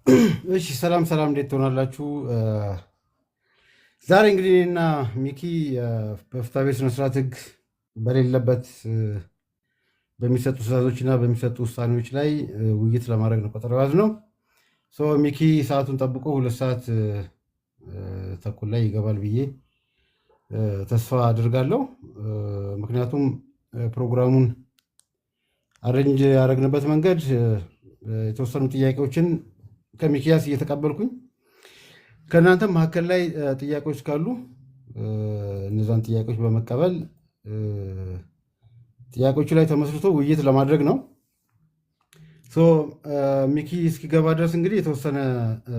እሺ ሰላም ሰላም፣ እንዴት ትሆናላችሁ? ዛሬ እንግዲህ እኔና ሚኪ በፍትሐ ብሔር ስነስርዓት ሕግ በሌለበት በሚሰጡ ትዕዛዞች እና በሚሰጡ ውሳኔዎች ላይ ውይይት ለማድረግ ነው ቀጠሮ ያዝነው። ሚኪ ሰዓቱን ጠብቆ 2 ሰዓት ተኩል ላይ ይገባል ብዬ ተስፋ አድርጋለሁ። ምክንያቱም ፕሮግራሙን አረንጅ ያደረግንበት መንገድ የተወሰኑ ጥያቄዎችን ከሚኪያስ እየተቀበልኩኝ ከእናንተ መካከል ላይ ጥያቄዎች ካሉ እነዛን ጥያቄዎች በመቀበል ጥያቄዎቹ ላይ ተመስርቶ ውይይት ለማድረግ ነው። ሚኪ እስኪገባ ድረስ እንግዲህ የተወሰነ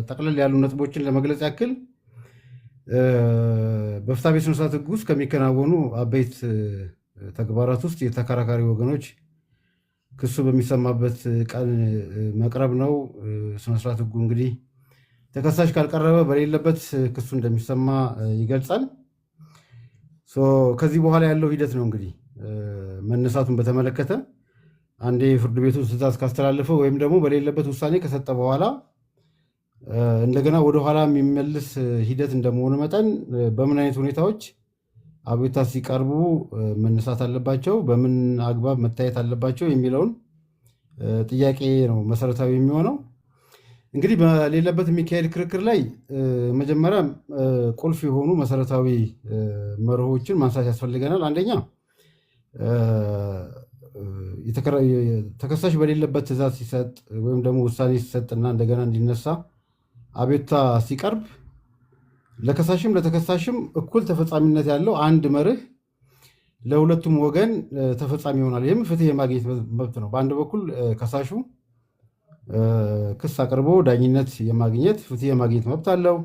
ጠቅለል ያሉ ነጥቦችን ለመግለጽ ያክል በፍትሐ ብሔር ስነስርዓት ሕግ ውስጥ ከሚከናወኑ አበይት ተግባራት ውስጥ የተከራካሪ ወገኖች ክሱ በሚሰማበት ቀን መቅረብ ነው። ስነስርዓት ሕጉ እንግዲህ ተከሳሽ ካልቀረበ በሌለበት ክሱ እንደሚሰማ ይገልጻል። ከዚህ በኋላ ያለው ሂደት ነው እንግዲህ መነሳቱን በተመለከተ አንዴ ፍርድ ቤቱ ትዕዛዝ ካስተላለፈ ወይም ደግሞ በሌለበት ውሳኔ ከሰጠ በኋላ እንደገና ወደኋላ የሚመልስ ሂደት እንደመሆኑ መጠን በምን አይነት ሁኔታዎች አቤቱታ ሲቀርቡ መነሳት አለባቸው፣ በምን አግባብ መታየት አለባቸው የሚለውን ጥያቄ ነው መሰረታዊ የሚሆነው። እንግዲህ በሌለበት የሚካሄድ ክርክር ላይ መጀመሪያ ቁልፍ የሆኑ መሰረታዊ መርሆችን ማንሳት ያስፈልገናል። አንደኛ ተከሳሽ በሌለበት ትዕዛዝ ሲሰጥ ወይም ደግሞ ውሳኔ ሲሰጥና እንደገና እንዲነሳ አቤቱታ ሲቀርብ ለከሳሽም ለተከሳሽም እኩል ተፈጻሚነት ያለው አንድ መርህ ለሁለቱም ወገን ተፈጻሚ ይሆናል። ይህም ፍትህ የማግኘት መብት ነው። በአንድ በኩል ከሳሹ ክስ አቅርቦ ዳኝነት የማግኘት ፍትህ የማግኘት መብት አለው።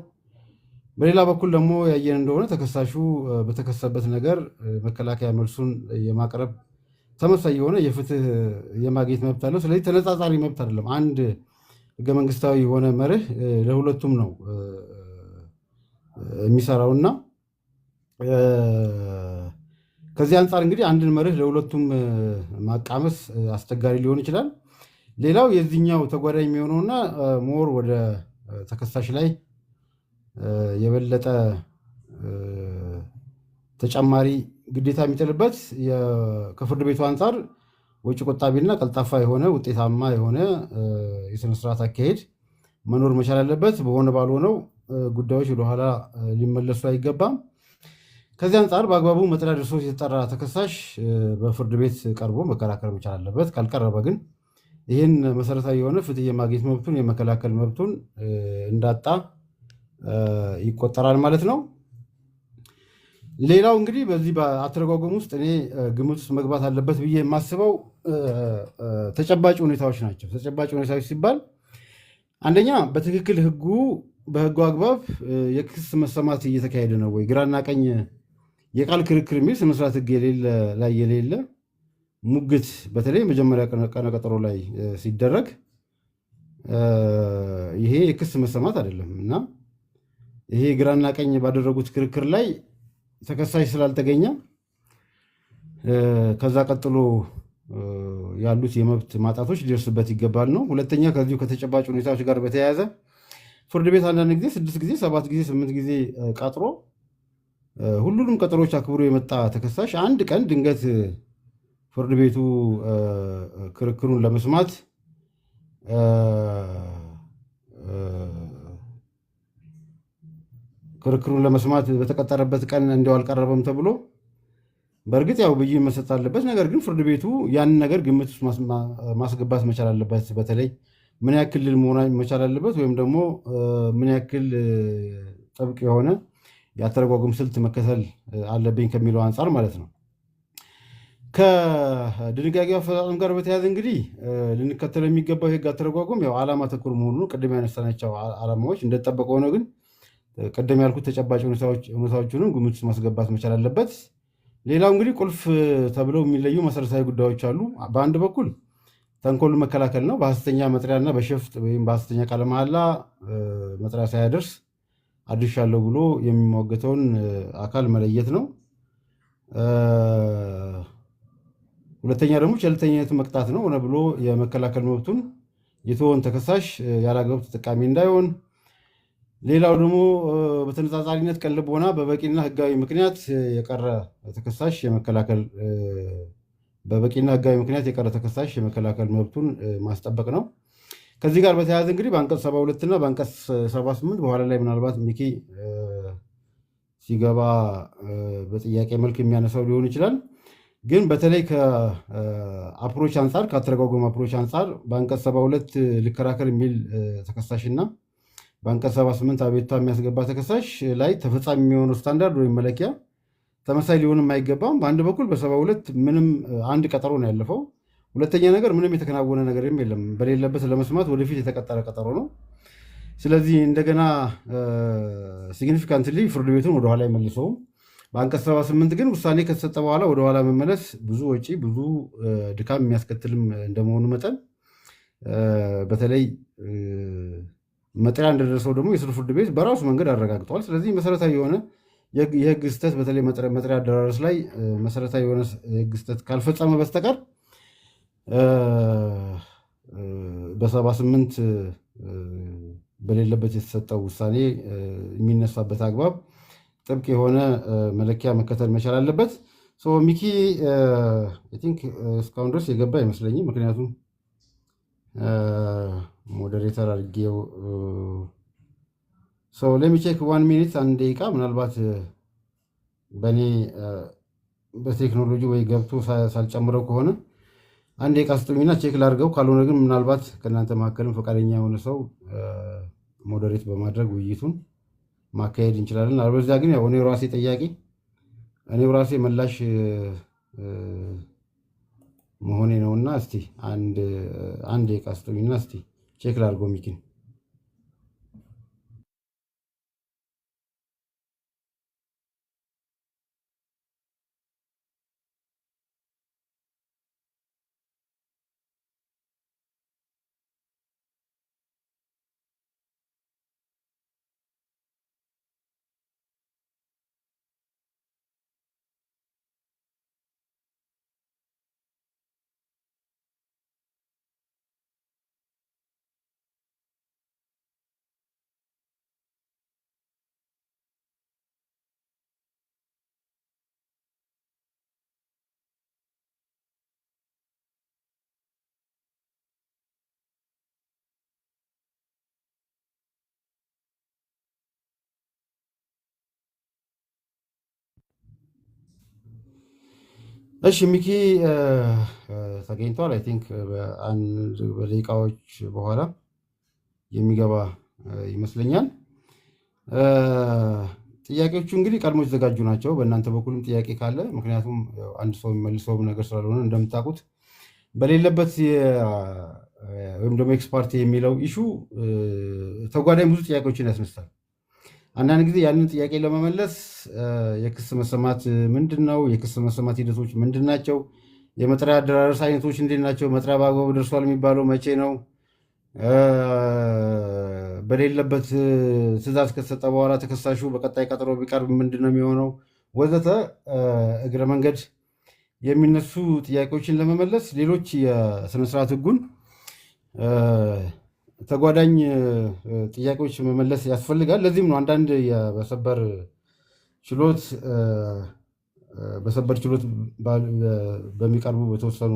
በሌላ በኩል ደግሞ ያየን እንደሆነ ተከሳሹ በተከሰበት ነገር መከላከያ መልሱን የማቅረብ ተመሳሳይ የሆነ የፍትህ የማግኘት መብት አለው። ስለዚህ ተነጻጻሪ መብት አይደለም። አንድ ህገ መንግስታዊ የሆነ መርህ ለሁለቱም ነው የሚሰራውና ከዚህ አንጻር እንግዲህ አንድን መርህ ለሁለቱም ማቃመስ አስቸጋሪ ሊሆን ይችላል። ሌላው የዚህኛው ተጓዳኝ የሚሆነውና ሞር ወደ ተከሳሽ ላይ የበለጠ ተጨማሪ ግዴታ የሚጥልበት ከፍርድ ቤቱ አንጻር ወጪ ቆጣቢና ቀልጣፋ የሆነ ውጤታማ የሆነ የስነስርዓት አካሄድ መኖር መቻል አለበት። በሆነ ባልሆነው ጉዳዮች ወደኋላ ሊመለሱ አይገባም። ከዚህ አንጻር በአግባቡ መጥሪያ ደርሶ የተጠራ ተከሳሽ በፍርድ ቤት ቀርቦ መከራከር መቻል አለበት። ካልቀረበ ግን ይህን መሰረታዊ የሆነ ፍትህ የማግኘት መብቱን የመከላከል መብቱን እንዳጣ ይቆጠራል ማለት ነው። ሌላው እንግዲህ በዚህ በአተረጓጎም ውስጥ እኔ ግምት ውስጥ መግባት አለበት ብዬ የማስበው ተጨባጭ ሁኔታዎች ናቸው። ተጨባጭ ሁኔታዎች ሲባል አንደኛ በትክክል በህጉ አግባብ የክስ መሰማት እየተካሄደ ነው ወይ? ግራና ቀኝ የቃል ክርክር የሚል ስነስርዓት ሕግ ላይ የሌለ ሙግት በተለይ መጀመሪያ ቀነ ቀጠሮ ላይ ሲደረግ ይሄ የክስ መሰማት አይደለም እና ይሄ ግራና ቀኝ ባደረጉት ክርክር ላይ ተከሳሽ ስላልተገኘ ከዛ ቀጥሎ ያሉት የመብት ማጣቶች ሊደርስበት ይገባል ነው። ሁለተኛ ከዚሁ ከተጨባጭ ሁኔታዎች ጋር በተያያዘ ፍርድ ቤት አንዳንድ ጊዜ 6 ጊዜ 7 ጊዜ 8 ጊዜ ቀጥሮ ሁሉንም ቀጠሮች አክብሮ የመጣ ተከሳሽ አንድ ቀን ድንገት ፍርድ ቤቱ ክርክሩን ለመስማት በተቀጠረበት ቀን እንዲያው አልቀረበም ተብሎ በእርግጥ ያው ብይን መሰጥ አለበት። ነገር ግን ፍርድ ቤቱ ያንን ነገር ግምት ውስጥ ማስገባት መቻል አለበት። በተለይ ምን ያክል መሆን መቻል አለበት ወይም ደግሞ ምን ያክል ጥብቅ የሆነ የአተረጓጎም ስልት መከተል አለብኝ ከሚለው አንጻር ማለት ነው። ከድንጋጌው አፈጻጸም ጋር በተያያዘ እንግዲህ ልንከተለው የሚገባው የህግ አተረጓጎም ያው ዓላማ ተኮር መሆኑ ቅድም ያነሳናቸው ዓላማዎች እንደተጠበቀ ሆነው ግን ቅድም ያልኩት ተጨባጭ ሁኔታዎቹንም ግምት ውስጥ ማስገባት መቻል አለበት። ሌላው እንግዲህ ቁልፍ ተብለው የሚለዩ መሰረታዊ ጉዳዮች አሉ። በአንድ በኩል ተንኮል መከላከል ነው። በሐሰተኛ መጥሪያና በሸፍጥ ወይም በሐሰተኛ ቃለ መሃላ መጥሪያ ሳያደርስ አድርሻለሁ ብሎ የሚሟገተውን አካል መለየት ነው። ሁለተኛ ደግሞ ቸልተኝነትን መቅጣት ነው። ሆነ ብሎ የመከላከል መብቱን የተወን ተከሳሽ ያላግባብ ተጠቃሚ እንዳይሆን፣ ሌላው ደግሞ በተነጻጻሪነት ቀን ልቦና በበቂና ህጋዊ ምክንያት የቀረ ተከሳሽ የመከላከል መብቱን ማስጠበቅ ነው። ከዚህ ጋር በተያያዘ እንግዲህ በአንቀጽ 72 እና በአንቀጽ 78 በኋላ ላይ ምናልባት ሚኪ ሲገባ በጥያቄ መልክ የሚያነሳው ሊሆን ይችላል። ግን በተለይ ከአፕሮች አንጻር ከአተረጓጎም አፕሮች አንጻር በአንቀጽ 72 ልከራከር የሚል ተከሳሽና በአንቀጽ 78 አቤቱታ የሚያስገባ ተከሳሽ ላይ ተፈጻሚ የሚሆነው ስታንዳርድ ወይም መለኪያ ተመሳሳይ ሊሆንም አይገባም። በአንድ በኩል በ72 ምንም አንድ ቀጠሮ ነው ያለፈው። ሁለተኛ ነገር ምንም የተከናወነ ነገር የለም። በሌለበት ለመስማት ወደፊት የተቀጠረ ቀጠሮ ነው። ስለዚህ እንደገና ሲግኒፊካንትሊ ፍርድ ቤቱን ወደኋላ አይመልሰውም። በአንቀጽ 78 ግን ውሳኔ ከተሰጠ በኋላ ወደኋላ መመለስ ብዙ ወጪ፣ ብዙ ድካም የሚያስከትልም እንደመሆኑ መጠን በተለይ መጥሪያ እንደደረሰው ደግሞ የስር ፍርድ ቤት በራሱ መንገድ አረጋግጧል። ስለዚህ መሰረታዊ የሆነ የህግ ስህተት በተለይ መጥሪያ አደራረስ ላይ መሰረታዊ የሆነ የህግ ስህተት ካልፈጸመ በስተቀር በ78 በሌለበት የተሰጠው ውሳኔ የሚነሳበት አግባብ ጥብቅ የሆነ መለኪያ መከተል መቻል አለበት። ሚኪ ቲንክ እስካሁን ድረስ የገባ አይመስለኝም። ምክንያቱም ሞዴሬተር አድርጌው ለሚቼክ 1 ሚኒት 1 ደቂቃ ምናልባት በእኔ በቴክኖሎጂ ወይ ገብቶ ሳልጨምረው ከሆነ 1 ደቂቃ ስጡኝና ቼክ ላድርገው። ካልሆነ ግን ምናልባት ከእናንተ መካከልም ፈቃደኛ የሆነ ሰው ሞዴሬት በማድረግ ውይይቱን ማካሄድ እንችላለን። አለበለዚያ ግን ያው እኔው ራሴ ጠያቂ እኔው ራሴ መላሽ መሆኔ ነውና እስቲ አንድ ደቂቃ ስጡኝና እስቲ ቼክ ላድርገው ሚኪን። እሺ ሚኪ ተገኝቷል። አይ ቲንክ በደቂቃዎች በኋላ የሚገባ ይመስለኛል። ጥያቄዎቹ እንግዲህ ቀድሞ የተዘጋጁ ናቸው። በእናንተ በኩልም ጥያቄ ካለ፣ ምክንያቱም አንድ ሰው የሚመልሰው ነገር ስላልሆነ እንደምታውቁት በሌለበት ወይም ደግሞ ኤክስፓርቲ የሚለው ኢሹ ተጓዳኝ ብዙ ጥያቄዎችን ያስነሳል። አንዳንድ ጊዜ ያንን ጥያቄ ለመመለስ የክስ መሰማት ምንድን ነው? የክስ መሰማት ሂደቶች ምንድን ናቸው? የመጥሪያ አደራረስ አይነቶች እንዴት ናቸው? መጥሪያ በአግባቡ ደርሷል የሚባለው መቼ ነው? በሌለበት ትዕዛዝ ከተሰጠ በኋላ ተከሳሹ በቀጣይ ቀጠሮ ቢቀርብ ምንድን ነው የሚሆነው? ወዘተ እግረ መንገድ የሚነሱ ጥያቄዎችን ለመመለስ ሌሎች የስነስርዓት ህጉን ተጓዳኝ ጥያቄዎች መመለስ ያስፈልጋል። ለዚህም ነው አንዳንድ በሰበር ችሎት በሚቀርቡ በተወሰኑ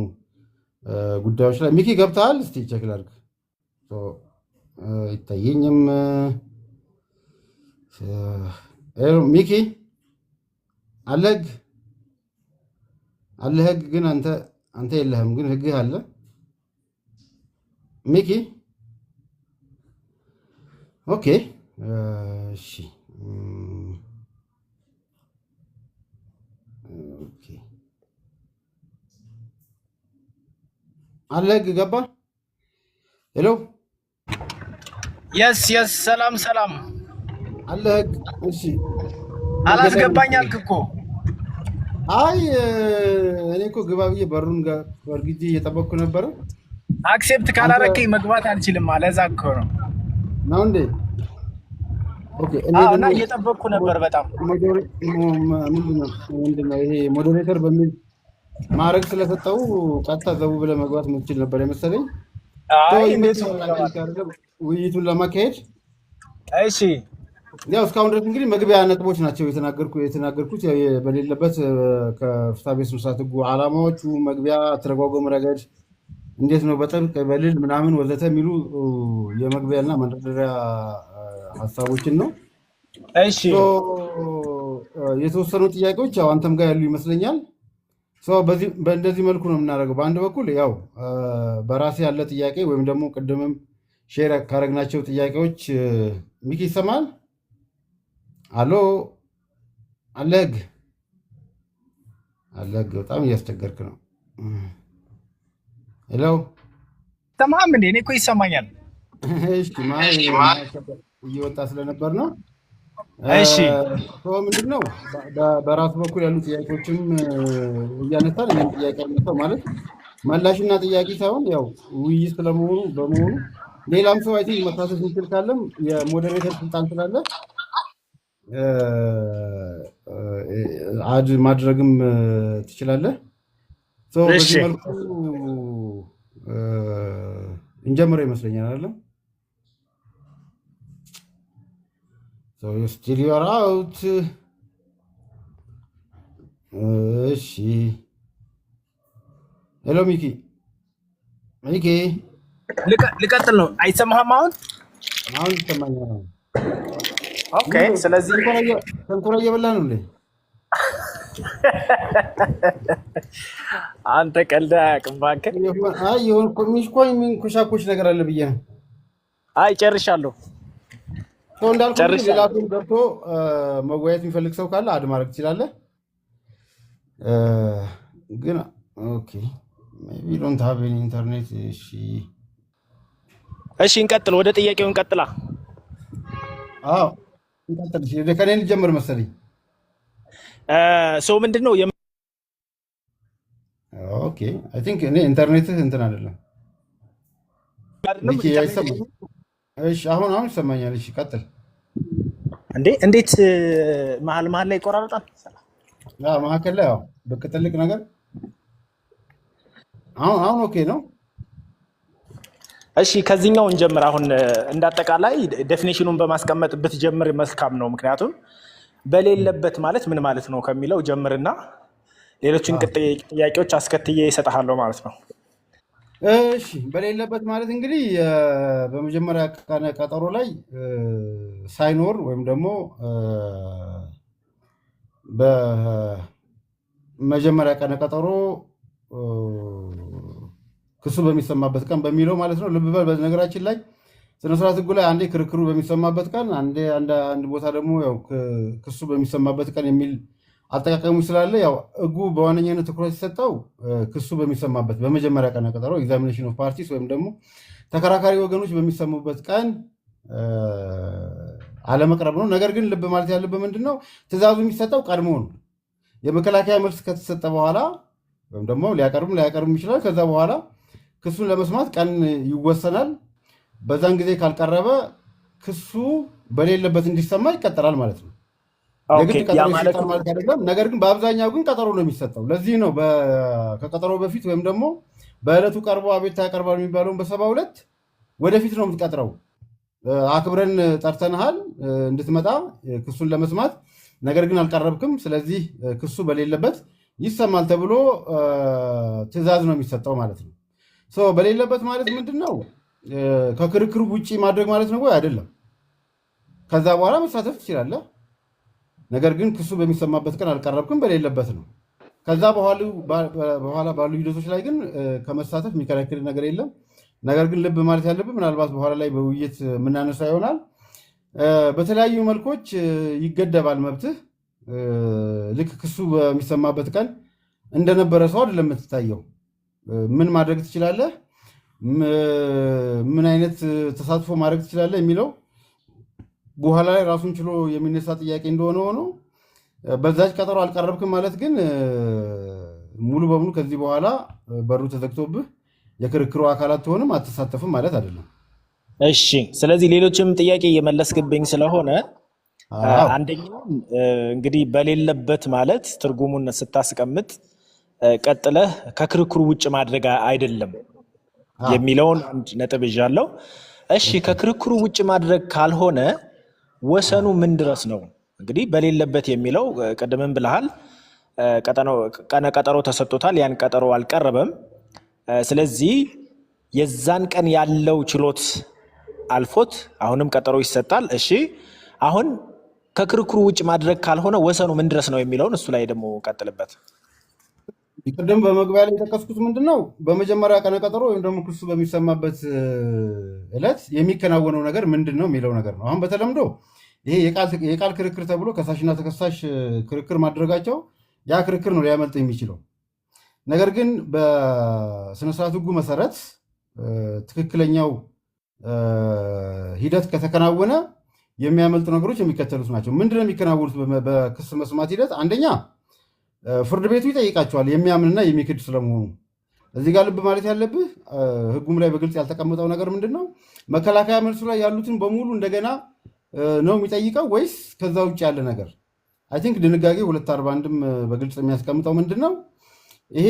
ጉዳዮች ላይ ሚኪ ገብተሃል? እስቲ ቼክ ላድርግ። አይታየኝም። ሚኪ አለህ? ህግ ግን አንተ የለህም፣ ግን ህግህ አለ ሚኪ። ኦኬ እሺ። አለ ህግ ገባ። ሄሎ የስ ሰላም አለ ህግ። እሺ አላስገባኝ አልክ እኮ። አይ እኔ እኮ ግባ ብዬ በሩን በርግጄ እየጠበቅኩ ነበረ። አክሴፕት ካላረከኝ መግባት አልችልም። ለዛ እኮ ነው እንዴ? ኦኬ። እና እየጠበቅኩ ነበር በጣም። ምንድነው ይሄ ሞዴሬተር በሚል ማድረግ ስለሰጠው ቀጥታ ዘቡ ብለህ መግባት የምትችል ነበር የመሰለኝ። አይ እንዴት ነው ይመጣል ይገባል? ውይይቱን ለማካሄድ እሺ ያው እስካሁን ድረስ እንግዲህ መግቢያ ነጥቦች ናቸው የተናገርኩት በሌለበት ከፍትሐ ብሔር ስነ ስርዓት ሕጉ ዓላማዎቹ፣ መግቢያ አተረጓጎም ረገድ እንዴት ነው በጥብቅ በልል ምናምን ወዘተ የሚሉ የመግቢያና መንደርደሪያ ሀሳቦችን ነው። እሺ የተወሰኑ ጥያቄዎች ያው አንተም ጋር ያሉ ይመስለኛል። በእንደዚህ መልኩ ነው የምናደርገው። በአንድ በኩል ያው በራሴ ያለ ጥያቄ ወይም ደግሞ ቅድምም ሼር ካረግናቸው ጥያቄዎች ሚኪ ይሰማል? አሎ አለግ በጣም እያስቸገርክ ነው። ሄሎ ተማም እንዴ? እኔ እኮ ይሰማኛል። እሺ እየወጣ ስለነበር ነው። እሺ ምንድን ነው በራሱ በኩል ያሉ ጥያቄዎችም እያነሳን ይህም ጥያቄ ያነሳው ማለት መላሽና ጥያቄ ሳይሆን ያው ውይይት በመሆኑ ሌላም ሰው አይ መሳተፍ የሚችል ካለም የሞዴሬተር ስልጣን ስላለ አድ ማድረግም ትችላለህ። በዚህ መልኩ እንጀምረው ይመስለኛል አይደለም? So you still you are out. እሺ ሄሎ ሚኪ ልቀጥል ነው። አይሰማህም? አሁን ይሰማኛል። ኦኬ ስለዚህ ተንኮራ እየበላህ ነው እንዴ? አንተ ቀልድ አያውቅም እባክህ። አይ የሆነ የሚንኮሻኮሽ ነገር አለ ብዬ ነው። አይ ጨርሻለሁ። እንዳልኩ ሌላ ገብቶ መወያየት የሚፈልግ ሰው ካለ አድ ማድረግ ትችላለህ። ግን ኦኬ ሜቢ ዶንት ሃቭ ኤኒ ኢንተርኔት። እሺ እንቀጥል። ወደ ጥያቄው እንቀጥላ። አዎ እንቀጥል። እሺ ከኔ ልጀምር መሰለኝ። ሰው ምንድነው? ኦኬ አይ ቲንክ እኔ ኢንተርኔትህ እንትን አይደለም። ሚኪ አይሰማም? እሺ አሁን ይሰማኛል። እሺ ቀጥል። እንዴት መሀል ላይ ይቆራረጣል? መሀከል ላይ ያው ብቅ ጥልቅ ነገር። አሁን ኦኬ ነው። እሺ ከዚህኛው እንጀምር። አሁን እንዳጠቃላይ ዴፊኒሽኑን በማስቀመጥ ብትጀምር መልካም ነው። ምክንያቱም በሌለበት ማለት ምን ማለት ነው ከሚለው ጀምርና ሌሎችን ጥያቄዎች አስከትዬ እሰጥሃለሁ ማለት ነው። እሺ በሌለበት ማለት እንግዲህ በመጀመሪያ ቀጠሮ ላይ ሳይኖር ወይም ደግሞ በመጀመሪያ ቀነ ቀጠሮ ክሱ በሚሰማበት ቀን በሚለው ማለት ነው። ልብ በል በነገራችን ላይ ስነ ስርዓት ሕጉ ላይ አንዴ ክርክሩ በሚሰማበት ቀን፣ አንድ ቦታ ደግሞ ያው ክሱ በሚሰማበት ቀን የሚል አጠቃቀሙ ስላለ ያው ሕጉ በዋነኛነት ትኩረት የሰጠው ክሱ በሚሰማበት በመጀመሪያ ቀነ ቀጠሮ ኤግዛሚኔሽን ኦፍ ፓርቲስ ወይም ደግሞ ተከራካሪ ወገኖች በሚሰሙበት ቀን አለመቅረብ ነው። ነገር ግን ልብ ማለት ያለበት ምንድን ነው፣ ትዕዛዙ የሚሰጠው ቀድሞ ነው። የመከላከያ መልስ ከተሰጠ በኋላ ወይም ደግሞ ሊያቀርብም ይችላል። ከዛ በኋላ ክሱን ለመስማት ቀን ይወሰናል። በዛን ጊዜ ካልቀረበ ክሱ በሌለበት እንዲሰማ ይቀጠራል ማለት ነው። የግድ ቀጠሮ ይሰጣል ማለት አይደለም። ነገር ግን በአብዛኛው ግን ቀጠሮ ነው የሚሰጠው። ለዚህ ነው ከቀጠሮ በፊት ወይም ደግሞ በዕለቱ ቀርቦ አቤቱታ ያቀርባል የሚባለውን በ72 ወደፊት ነው የምትቀጥረው። አክብረን ጠርተንሃል እንድትመጣ ክሱን ለመስማት ነገር ግን አልቀረብክም፣ ስለዚህ ክሱ በሌለበት ይሰማል ተብሎ ትዕዛዝ ነው የሚሰጠው ማለት ነው። በሌለበት ማለት ምንድን ነው? ከክርክሩ ውጭ ማድረግ ማለት ነው ወይ? አይደለም። ከዛ በኋላ መሳተፍ ትችላለህ። ነገር ግን ክሱ በሚሰማበት ቀን አልቀረብክም፣ በሌለበት ነው። ከዛ በኋላ ባሉ ሂደቶች ላይ ግን ከመሳተፍ የሚከለክል ነገር የለም። ነገር ግን ልብ ማለት ያለብህ ምናልባት በኋላ ላይ በውይይት የምናነሳ ይሆናል። በተለያዩ መልኮች ይገደባል መብትህ። ልክ ክሱ በሚሰማበት ቀን እንደነበረ ሰው አይደለም የምትታየው። ምን ማድረግ ትችላለህ፣ ምን አይነት ተሳትፎ ማድረግ ትችላለህ የሚለው በኋላ ላይ ራሱን ችሎ የሚነሳ ጥያቄ እንደሆነ ሆኖ በዛች ቀጠሮ አልቀረብክም ማለት ግን ሙሉ በሙሉ ከዚህ በኋላ በሩ ተዘግቶብህ የክርክሩ አካላት ትሆንም አትሳተፍም ማለት አይደለም። እሺ፣ ስለዚህ ሌሎችም ጥያቄ እየመለስክብኝ ስለሆነ አንደኛው እንግዲህ በሌለበት ማለት ትርጉሙን ስታስቀምጥ ቀጥለህ ከክርክሩ ውጭ ማድረግ አይደለም። የሚለውን አንድ ነጥብ ይዣለሁ። እሺ ከክርክሩ ውጭ ማድረግ ካልሆነ ወሰኑ ምን ድረስ ነው? እንግዲህ በሌለበት የሚለው ቅድምም ብለሃል፣ ቀነ ቀጠሮ ተሰጥቶታል፣ ያን ቀጠሮ አልቀረበም። ስለዚህ የዛን ቀን ያለው ችሎት አልፎት አሁንም ቀጠሮ ይሰጣል። እሺ አሁን ከክርክሩ ውጭ ማድረግ ካልሆነ ወሰኑ ምን ድረስ ነው የሚለውን እሱ ላይ ደግሞ ቀጥልበት። ቅድም በመግቢያ ላይ የጠቀስኩት ምንድን ነው፣ በመጀመሪያ ቀነ ቀጠሮ ወይም ደግሞ ክሱ በሚሰማበት ዕለት የሚከናወነው ነገር ምንድን ነው የሚለው ነገር ነው። አሁን በተለምዶ ይሄ የቃል ክርክር ተብሎ ከሳሽና ተከሳሽ ክርክር ማድረጋቸው ያ ክርክር ነው ሊያመልጥ የሚችለው። ነገር ግን በስነስርዓት ሕጉ መሰረት ትክክለኛው ሂደት ከተከናወነ የሚያመልጡ ነገሮች የሚከተሉት ናቸው። ምንድነው የሚከናወኑት? በክስ መስማት ሂደት አንደኛ ፍርድ ቤቱ ይጠይቃቸዋል የሚያምንና የሚክድ ስለመሆኑ። እዚህ ጋር ልብ ማለት ያለብህ ሕጉም ላይ በግልጽ ያልተቀመጠው ነገር ምንድን ነው፣ መከላከያ መልሱ ላይ ያሉትን በሙሉ እንደገና ነው የሚጠይቀው ወይስ ከዛ ውጭ ያለ ነገር? አይ ቲንክ ድንጋጌ 241ም በግልጽ የሚያስቀምጠው ምንድን ነው፣ ይሄ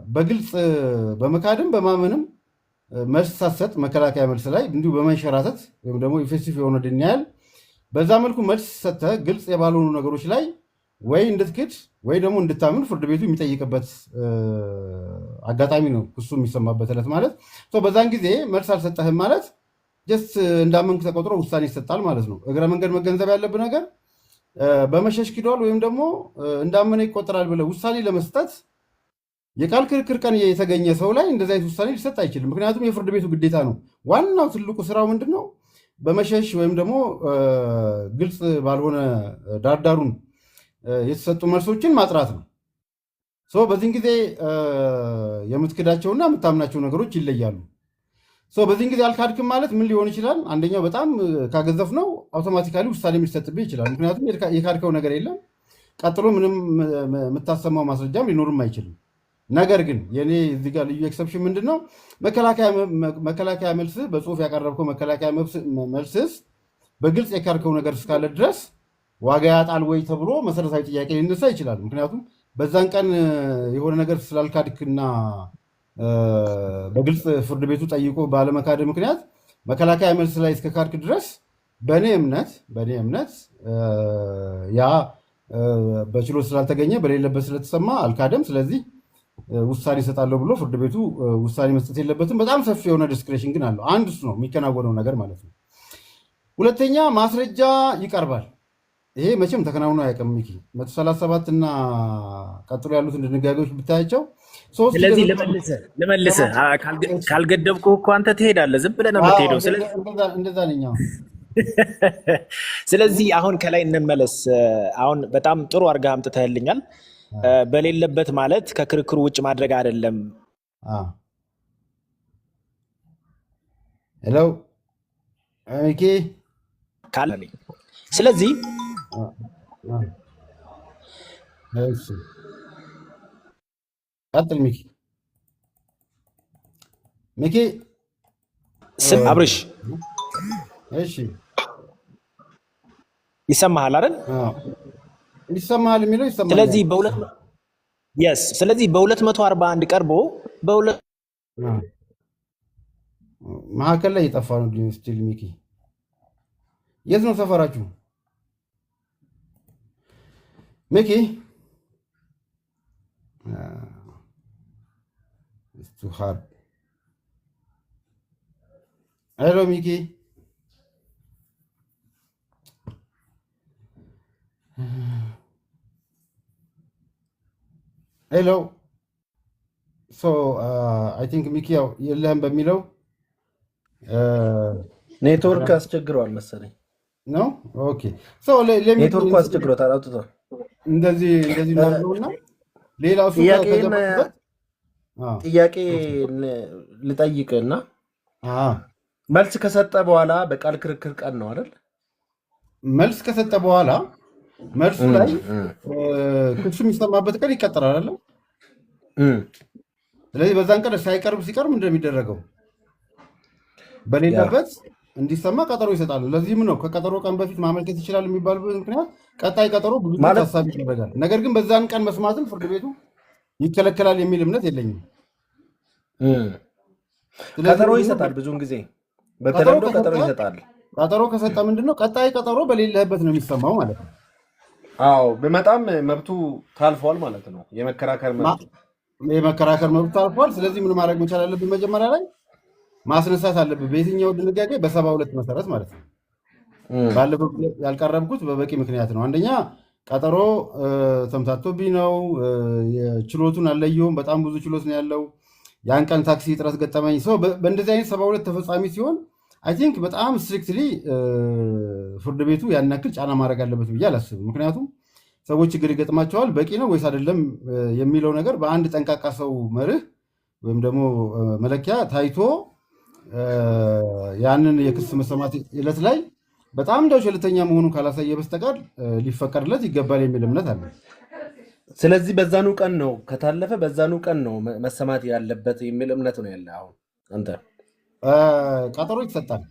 በግልጽ በመካድም በማመንም መልስ ሳትሰጥ መከላከያ መልስ ላይ እንዲሁ በመንሸራተት ወይም ደግሞ ኢፌክቲቭ የሆነ ድንያል በዛ መልኩ መልስ ሰጥተህ ግልጽ የባልሆኑ ነገሮች ላይ ወይ እንድትክድ ወይ ደግሞ እንድታምን ፍርድ ቤቱ የሚጠይቅበት አጋጣሚ ነው ክሱ የሚሰማበት ዕለት ማለት። በዛን ጊዜ መልስ አልሰጠህም ማለት ጀስት እንዳመንክ ተቆጥሮ ውሳኔ ይሰጣል ማለት ነው። እግረ መንገድ መገንዘብ ያለብህ ነገር በመሸሽ ክዷል ወይም ደግሞ እንዳመነ ይቆጠራል ብለህ ውሳኔ ለመስጠት የቃል ክርክር ቀን የተገኘ ሰው ላይ እንደዚህ አይነት ውሳኔ ሊሰጥ አይችልም። ምክንያቱም የፍርድ ቤቱ ግዴታ ነው። ዋናው ትልቁ ስራው ምንድን ነው? በመሸሽ ወይም ደግሞ ግልጽ ባልሆነ ዳርዳሩን የተሰጡ መልሶችን ማጥራት ነው። በዚህን ጊዜ የምትክዳቸውና የምታምናቸው ነገሮች ይለያሉ። በዚህን ጊዜ አልካድክም ማለት ምን ሊሆን ይችላል? አንደኛው በጣም ካገዘፍ ነው አውቶማቲካሊ ውሳኔ የሚሰጥብህ ይችላል። ምክንያቱም የካድከው ነገር የለም። ቀጥሎ ምንም የምታሰማው ማስረጃም ሊኖርም አይችልም። ነገር ግን የኔ እዚህ ጋር ልዩ ኤክሰፕሽን ምንድን ነው? መከላከያ መልስህ በጽሁፍ ያቀረብከው መከላከያ መልስስ በግልጽ የካድከው ነገር እስካለ ድረስ ዋጋ ያጣል ወይ ተብሎ መሰረታዊ ጥያቄ ሊነሳ ይችላል። ምክንያቱም በዛን ቀን የሆነ ነገር ስላልካድክና በግልጽ ፍርድ ቤቱ ጠይቆ ባለመካድ ምክንያት መከላከያ መልስ ላይ እስከ ካድክ ድረስ በእኔ እምነት ያ በችሎት ስላልተገኘ በሌለበት ስለተሰማ አልካደም፣ ስለዚህ ውሳኔ ይሰጣለሁ ብሎ ፍርድ ቤቱ ውሳኔ መስጠት የለበትም። በጣም ሰፊ የሆነ ዲስክሬሽን ግን አለው። አንድ እሱ ነው የሚከናወነው ነገር ማለት ነው። ሁለተኛ ማስረጃ ይቀርባል። ይሄ መቼም ተከናውኖ አያውቅም። ሚኪ 137 እና ቀጥሎ ያሉትን ድንጋጌዎች ብታያቸው ስለዚህ ልመልስህ ካልገደብኩህ እኮ አንተ ትሄዳለህ፣ ዝም ብለህ ነው የምትሄደው። እንደዛ ነኝ። ስለዚህ አሁን ከላይ እንመለስ። አሁን በጣም ጥሩ አድርገህ አምጥተህልኛል። በሌለበት ማለት ከክርክሩ ውጭ ማድረግ አይደለም። ሄሎ ሚኪ ካለ ስለዚህ ቀጥል ሚኪ አብርሽ እሺ ይሰማሃል አይደል? ይሰማሃል የሚለው ይሰማሃል። ስለዚህ በ241 ቀርቦ መካከል ላይ የጠፋ ነው ስቲል። ሚኪ የት ነው ሰፈራችሁ? ሚኪ ሄሎ ሚኪ ሄሎ አይ ቲንክ ሚኪ ያው የለህም በሚለው ኔትወርክ አስቸግረዋል መሰለኝ ነው። ኦኬ ኔትወርኩ አስቸግሮታል አውጥቷል። እንደዚህ ነውና ሌላው ጥያቄ ልጠይቅና መልስ ከሰጠ በኋላ በቃል ክርክር ቀን ነው አይደል? መልስ ከሰጠ በኋላ መልሱ ላይ ክሱ የሚሰማበት ቀን ይቀጥራል አይደል? ስለዚህ በዛን ቀን ሳይቀርብ ሲቀርብ እንደሚደረገው በሌለበት እንዲሰማ ቀጠሮ ይሰጣሉ። ለዚህም ነው ከቀጠሮ ቀን በፊት ማመልከት ይችላል የሚባልበት ምክንያት ቀጣይ ቀጠሮ ብዙ ታሳቢ ይደረጋል። ነገር ግን በዛን ቀን መስማትን ፍርድ ቤቱ ይከለከላል የሚል እምነት የለኝም። ቀጠሮ ይሰጣል። ብዙውን ጊዜ በተለምዶ ቀጠሮ ይሰጣል። ቀጠሮ ከሰጠ ምንድነው ቀጣይ ቀጠሮ በሌለህበት ነው የሚሰማው ማለት ነው። አዎ በመጣም መብቱ ታልፏል ማለት ነው። የመከራከር መብቱ ታልፏል። ስለዚህ ምን ማድረግ መቻል አለብን? መጀመሪያ ላይ ማስነሳት አለብን። በየትኛው ድንጋጌ? በ72 መሰረት ማለት ነው። ባለፈው ያልቀረብኩት በበቂ ምክንያት ነው። አንደኛ ቀጠሮ ተምታቶብኝ ነው። ችሎቱን አልለየውም። በጣም ብዙ ችሎት ነው ያለው። ያን ቀን ታክሲ እጥረት ገጠመኝ። በእንደዚህ አይነት 72 ተፈጻሚ ሲሆን አይ ቲንክ በጣም ስትሪክትሊ ፍርድ ቤቱ ያን ያክል ጫና ማድረግ አለበት ብዬ አላስብም። ምክንያቱም ሰዎች ችግር ይገጥማቸዋል። በቂ ነው ወይስ አይደለም የሚለው ነገር በአንድ ጠንቃቃ ሰው መርህ ወይም ደግሞ መለኪያ ታይቶ ያንን የክስ መሰማት ዕለት ላይ በጣም እንደው ቸልተኛ መሆኑን ካላሳየ በስተቀር ሊፈቀድለት ይገባል የሚል እምነት አለ። ስለዚህ በዛኑ ቀን ነው ከታለፈ በዛኑ ቀን ነው መሰማት ያለበት የሚል እምነት ነው ያለ። አሁን አንተ ቀጠሮ ይሰጣል።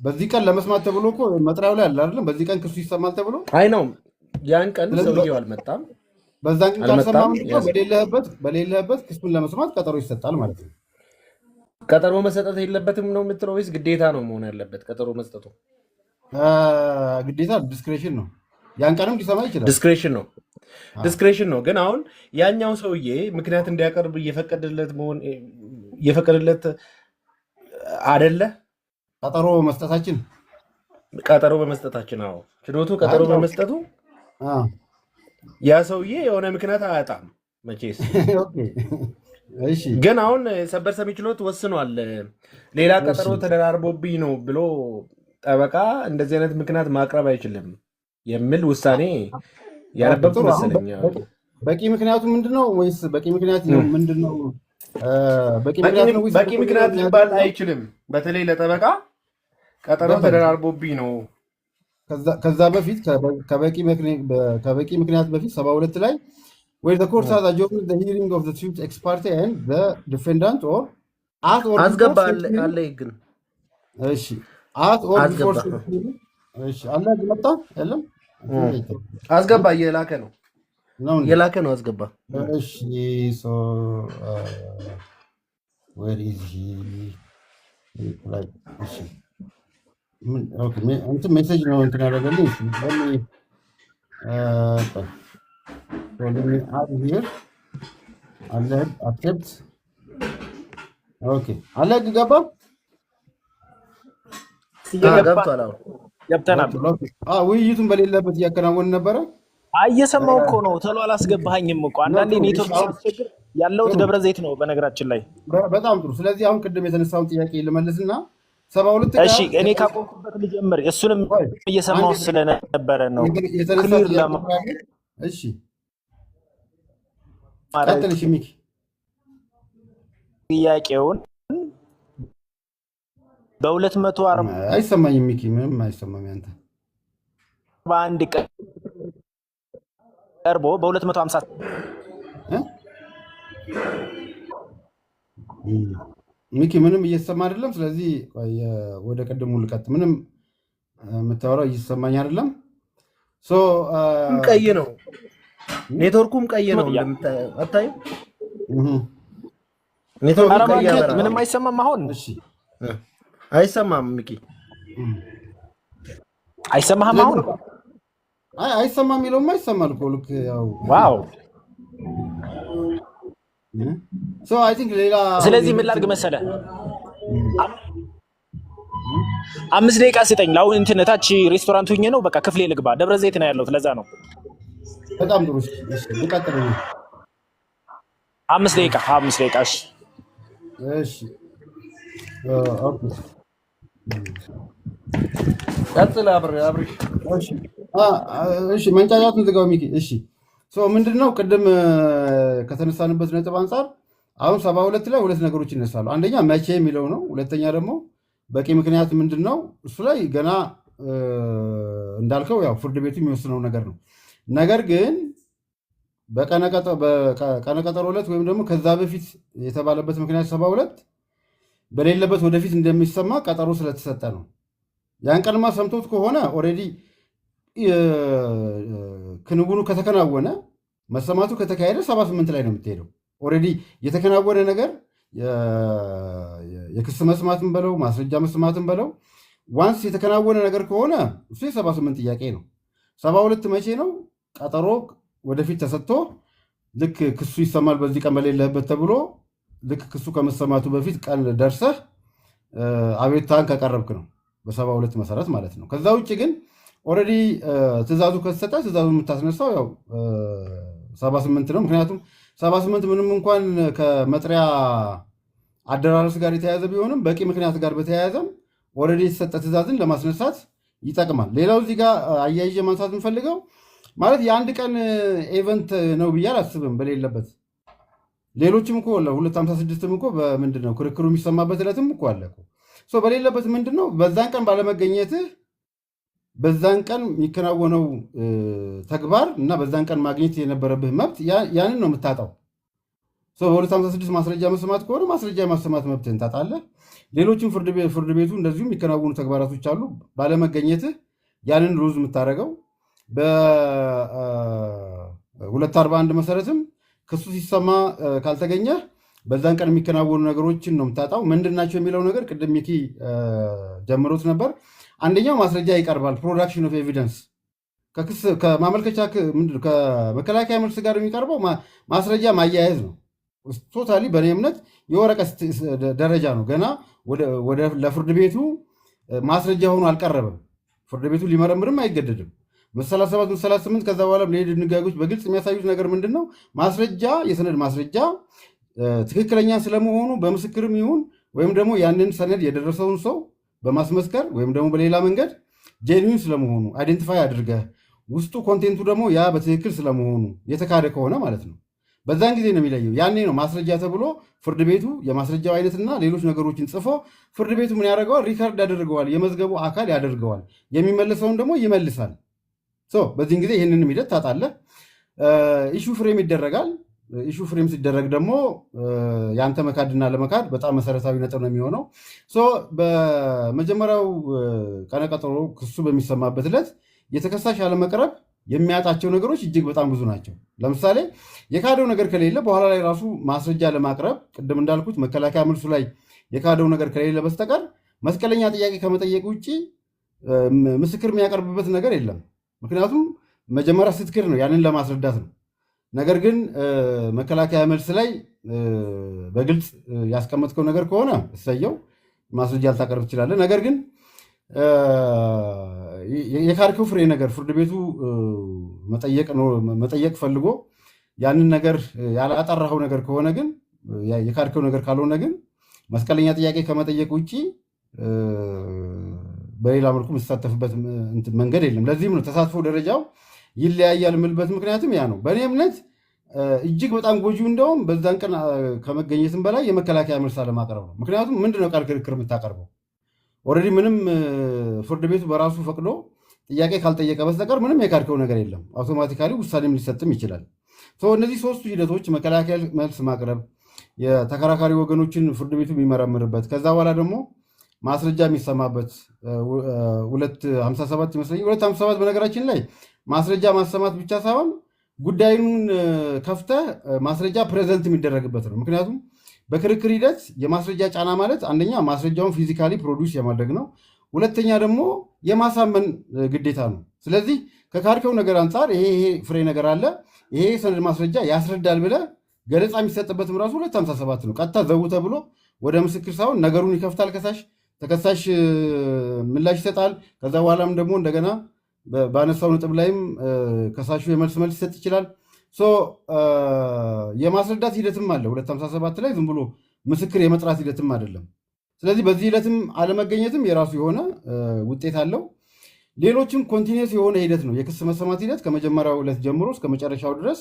በዚህ ቀን ለመስማት ተብሎ እኮ መጥሪያው ላይ አለ አይደለም? በዚህ ቀን ክሱ ይሰማል ተብሎ አይ ነው። ያን ቀን ሰውየው አልመጣም። በዛን ቀን ካልሰማም በሌለህበት ክሱን ለመስማት ቀጠሮ ይሰጣል ማለት ነው። ቀጠሮ መሰጠት የለበትም ነው የምትለው ወይስ ግዴታ ነው መሆን ያለበት? ቀጠሮ መስጠቱ ግዴታ ዲስክሬሽን ነው። ያን ቀንም ሊሰማ ይችላል። ዲስክሬሽን ነው። ግን አሁን ያኛው ሰውዬ ምክንያት እንዲያቀርብ እየፈቀደለት አደለ? ቀጠሮ በመስጠታችን አዎ፣ ችሎቱ ቀጠሮ በመስጠቱ ያ ሰውዬ የሆነ ምክንያት አያጣም መቼስ። ግን አሁን ሰበር ሰሚ ችሎት ወስኗል። ሌላ ቀጠሮ ተደራርቦብኝ ነው ብሎ ጠበቃ እንደዚህ አይነት ምክንያት ማቅረብ አይችልም የሚል ውሳኔ ያነበብኩ መሰለኝ። በቂ ምክንያቱ ምንድነው? ወይስ በቂ ምክንያት ምንድነው? በቂ ምክንያት ሊባል አይችልም። በተለይ ለጠበቃ ቀጠሮ ተደራርቦብኝ ነው። ከዛ በፊት ከበቂ ምክንያት በፊት 72 ላይ where the court has adjourned the hearing of the suit ex parte and the defendant or at or አስገባ አለ ግን እሺ at or before እሺ አለ መጣ የለም አስገባ እየላከ ነው አስገባ እሺ so where is he like እሺ ምን ኦኬ እንትን ሜሴጅ ነው እንትን ያደረገልኝ እሺ so let me add here alert accept okay alert ገባ ገብተናል። ውይይቱን በሌለበት እያከናወን ነበረ። እየሰማው እኮ ነው። ቶሎ አላስገባኸኝም እኮ አንዳንዴ ኔትወርክ ሲያስቸግር ያለሁት ደብረ ዘይት ነው በነገራችን ላይ። በጣም ጥሩ። ስለዚህ አሁን ቅድም የተነሳውን ጥያቄ ልመልስና 72 እሺ፣ እኔ ካቆምኩበት ልጀምር። እሱንም እየሰማው ስለነበረ ነው። እሺ ቀጥል። እሺ ሚኪ ጥያቄውን በ240 አይሰማኝም። ሚኪ ምንም አይሰማም። ያንተ በአንድ ቀን ቀርቦ በ250 ሚኪ ምንም እየተሰማ አይደለም። ስለዚህ ወደ ቀድሙ ልቀጥ። ምንም የምታወራው እየተሰማኝ አይደለም። ቀይ ነው ኔትወርኩም ቀይ ነው። አታይም? ኔትወርኩ ቀይ ያበራል። ምንም አይሰማም አሁን። እሺ አይሰማም። ሚኪ አይሰማህም አሁን? አይሰማም የሚለውማ ይሰማል እኮ ልክ ያው ዋው አይ ቲንክ ሌላ። ስለዚህ ምን ላድርግ መሰለህ? 5 ደቂቃ ስጠኝ። አሁን እንትን ታች ሬስቶራንት ሁኜ ነው። በቃ ክፍሌ ልግባ። ደብረ ዘይት ነው ያለሁት፣ ለዛ ነው። በጣም ጥሩ። እሺ ልቀጥል። 5 ደቂቃ እሺ። እሺ ኦኬ ቀጥል አብርሽ። እሺ መንጫጫቱን ዝጋው ሚኪ። እሺ ምንድነው ቅድም ከተነሳንበት ነጥብ አንጻር አሁን 72 ላይ ሁለት ነገሮች ይነሳሉ። አንደኛ መቼ የሚለው ነው። ሁለተኛ ደግሞ በቂ ምክንያት ምንድን ነው? እሱ ላይ ገና እንዳልከው ያው ፍርድ ቤቱ የሚወስነው ነገር ነው። ነገር ግን በቀነቀጠሮ ዕለት ወይም ደግሞ ከዛ በፊት የተባለበት ምክንያት 72 በሌለበት ወደፊት እንደሚሰማ ቀጠሮ ስለተሰጠ ነው። ያን ቀንማ ሰምቶት ከሆነ ኦልሬዲ ክንውኑ ከተከናወነ መሰማቱ ከተካሄደ 78 ላይ ነው የምትሄደው። ኦልሬዲ የተከናወነ ነገር የክስ መስማትን በለው ማስረጃ መስማትን በለው ዋንስ የተከናወነ ነገር ከሆነ እሱ የ78 ጥያቄ ነው። 72 መቼ ነው? ቀጠሮ ወደፊት ተሰጥቶ ልክ ክሱ ይሰማል በዚህ ቀን በሌለህበት ተብሎ ልክ ክሱ ከመሰማቱ በፊት ቀን ደርሰህ አቤቱታን ከቀረብክ ነው በ72 መሰረት ማለት ነው። ከዛ ውጭ ግን ኦልሬዲ ትእዛዙ ከተሰጠ ትእዛዙ የምታስነሳው ያው 78 ነው። ምክንያቱም 78 ምንም እንኳን ከመጥሪያ አደራረስ ጋር የተያያዘ ቢሆንም በቂ ምክንያት ጋር በተያያዘም ኦልሬዲ የተሰጠ ትእዛዝን ለማስነሳት ይጠቅማል። ሌላው እዚህ ጋር አያይዤ ማንሳት የምፈልገው ማለት የአንድ ቀን ኤቨንት ነው ብዬ አላስብም። በሌለበት ሌሎችም እኮ 256ም እኮ በምንድን ነው ክርክሩ የሚሰማበት ዕለትም እኮ አለ እኮ። በሌለበት ምንድን ነው በዛን ቀን ባለመገኘትህ በዛን ቀን የሚከናወነው ተግባር እና በዛን ቀን ማግኘት የነበረብህ መብት ያንን ነው የምታጣው። በ256 ማስረጃ መስማት ከሆነ ማስረጃ የማሰማት መብትህን ታጣለህ። ሌሎችም ፍርድ ቤቱ እንደዚሁ የሚከናወኑ ተግባራቶች አሉ። ባለመገኘትህ ያንን ሩዝ የምታደርገው በ241 መሰረትም ክሱ ሲሰማ ካልተገኘ በዛን ቀን የሚከናወኑ ነገሮችን ነው የምታጣው። ምንድን ናቸው የሚለው ነገር ቅድም ሚኪ ጀምሮት ነበር። አንደኛው ማስረጃ ይቀርባል። ፕሮዳክሽን ኦፍ ኤቪደንስ ከማመልከቻ ከመከላከያ መልስ ጋር የሚቀርበው ማስረጃ ማያያዝ ነው። ቶታሊ በእኔ እምነት የወረቀት ደረጃ ነው። ገና ለፍርድ ቤቱ ማስረጃ ሆኖ አልቀረበም። ፍርድ ቤቱ ሊመረምርም አይገደድም። 37 38 ከዛ በኋላ ሌሎች ድንጋጌዎች በግልጽ የሚያሳዩት ነገር ምንድን ነው? ማስረጃ የሰነድ ማስረጃ ትክክለኛ ስለመሆኑ በምስክርም ይሁን ወይም ደግሞ ያንን ሰነድ የደረሰውን ሰው በማስመስከር ወይም ደግሞ በሌላ መንገድ ጄኒዊን ስለመሆኑ አይደንቲፋይ አድርገህ ውስጡ ኮንቴንቱ ደግሞ ያ በትክክል ስለመሆኑ የተካደ ከሆነ ማለት ነው። በዛን ጊዜ ነው የሚለየው። ያኔ ነው ማስረጃ ተብሎ ፍርድ ቤቱ የማስረጃው አይነትና ሌሎች ነገሮችን ጽፎ ፍርድ ቤቱ ምን ያደርገዋል? ሪከርድ ያደርገዋል፣ የመዝገቡ አካል ያደርገዋል፣ የሚመልሰውን ደግሞ ይመልሳል። በዚህን ጊዜ ይህንን ሂደት ታጣለህ። ኢሹ ፍሬም ይደረጋል። ኢሹ ፍሬም ሲደረግ ደግሞ የአንተ መካድና ለመካድ በጣም መሰረታዊ ነጥብ ነው የሚሆነው። በመጀመሪያው ቀነቀጠሮ ክሱ በሚሰማበት ዕለት የተከሳሽ አለመቅረብ የሚያጣቸው ነገሮች እጅግ በጣም ብዙ ናቸው። ለምሳሌ የካደው ነገር ከሌለ በኋላ ላይ ራሱ ማስረጃ ለማቅረብ ቅድም እንዳልኩት መከላከያ መልሱ ላይ የካደው ነገር ከሌለ በስተቀር መስቀለኛ ጥያቄ ከመጠየቅ ውጭ ምስክር የሚያቀርብበት ነገር የለም። ምክንያቱም መጀመሪያ ስትክር ነው ያንን ለማስረዳት ነው። ነገር ግን መከላከያ መልስ ላይ በግልጽ ያስቀመጥከው ነገር ከሆነ እሰየው ማስረጃ ልታቀርብ ትችላለህ። ነገር ግን የካድከው ፍሬ ነገር ፍርድ ቤቱ መጠየቅ ፈልጎ ያንን ነገር ያላጠራኸው ነገር ከሆነ ግን የካድከው ነገር ካልሆነ ግን መስቀለኛ ጥያቄ ከመጠየቅ ውጭ በሌላ መልኩ የምትሳተፍበት መንገድ የለም። ለዚህም ነው ተሳትፎ ደረጃው ይለያያል የምልበት ምክንያቱም ያ ነው። በእኔ እምነት እጅግ በጣም ጎጂው እንደውም በዛን ቀን ከመገኘትም በላይ የመከላከያ መልስ አለማቅረብ ነው። ምክንያቱም ምንድነው ቃል ክርክር የምታቀርበው? ኦልሬዲ ምንም ፍርድ ቤቱ በራሱ ፈቅዶ ጥያቄ ካልጠየቀ በስተቀር ምንም የካድከው ነገር የለም። አውቶማቲካሊ ውሳኔም ሊሰጥም ይችላል። እነዚህ ሶስቱ ሂደቶች መከላከያ መልስ ማቅረብ፣ የተከራካሪ ወገኖችን ፍርድ ቤቱ የሚመረምርበት፣ ከዛ በኋላ ደግሞ ማስረጃ የሚሰማበት 257 ይመስለኛል። 257 በነገራችን ላይ ማስረጃ ማሰማት ብቻ ሳይሆን ጉዳዩን ከፍተህ ማስረጃ ፕሬዘንት የሚደረግበት ነው። ምክንያቱም በክርክር ሂደት የማስረጃ ጫና ማለት አንደኛ ማስረጃውን ፊዚካሊ ፕሮዲውስ የማድረግ ነው። ሁለተኛ ደግሞ የማሳመን ግዴታ ነው። ስለዚህ ከካድከው ነገር አንጻር ይሄ ፍሬ ነገር አለ፣ ይሄ ሰነድ ማስረጃ ያስረዳል ብለህ ገለጻ የሚሰጥበትም ራሱ 257 ነው። ቀጥታ ዘው ተብሎ ወደ ምስክር ሳይሆን ነገሩን ይከፍታል ተከሳሽ ምላሽ ይሰጣል። ከዛ በኋላም ደግሞ እንደገና ባነሳው ነጥብ ላይም ከሳሹ የመልስ ይሰጥ ይችላል። የማስረዳት ሂደትም አለ 257 ላይ ዝም ብሎ ምስክር የመጥራት ሂደትም አይደለም። ስለዚህ በዚህ ሂደትም አለመገኘትም የራሱ የሆነ ውጤት አለው። ሌሎችም ኮንቲኒየስ የሆነ ሂደት ነው የክስ መሰማት ሂደት ከመጀመሪያው ዕለት ጀምሮ እስከ መጨረሻው ድረስ።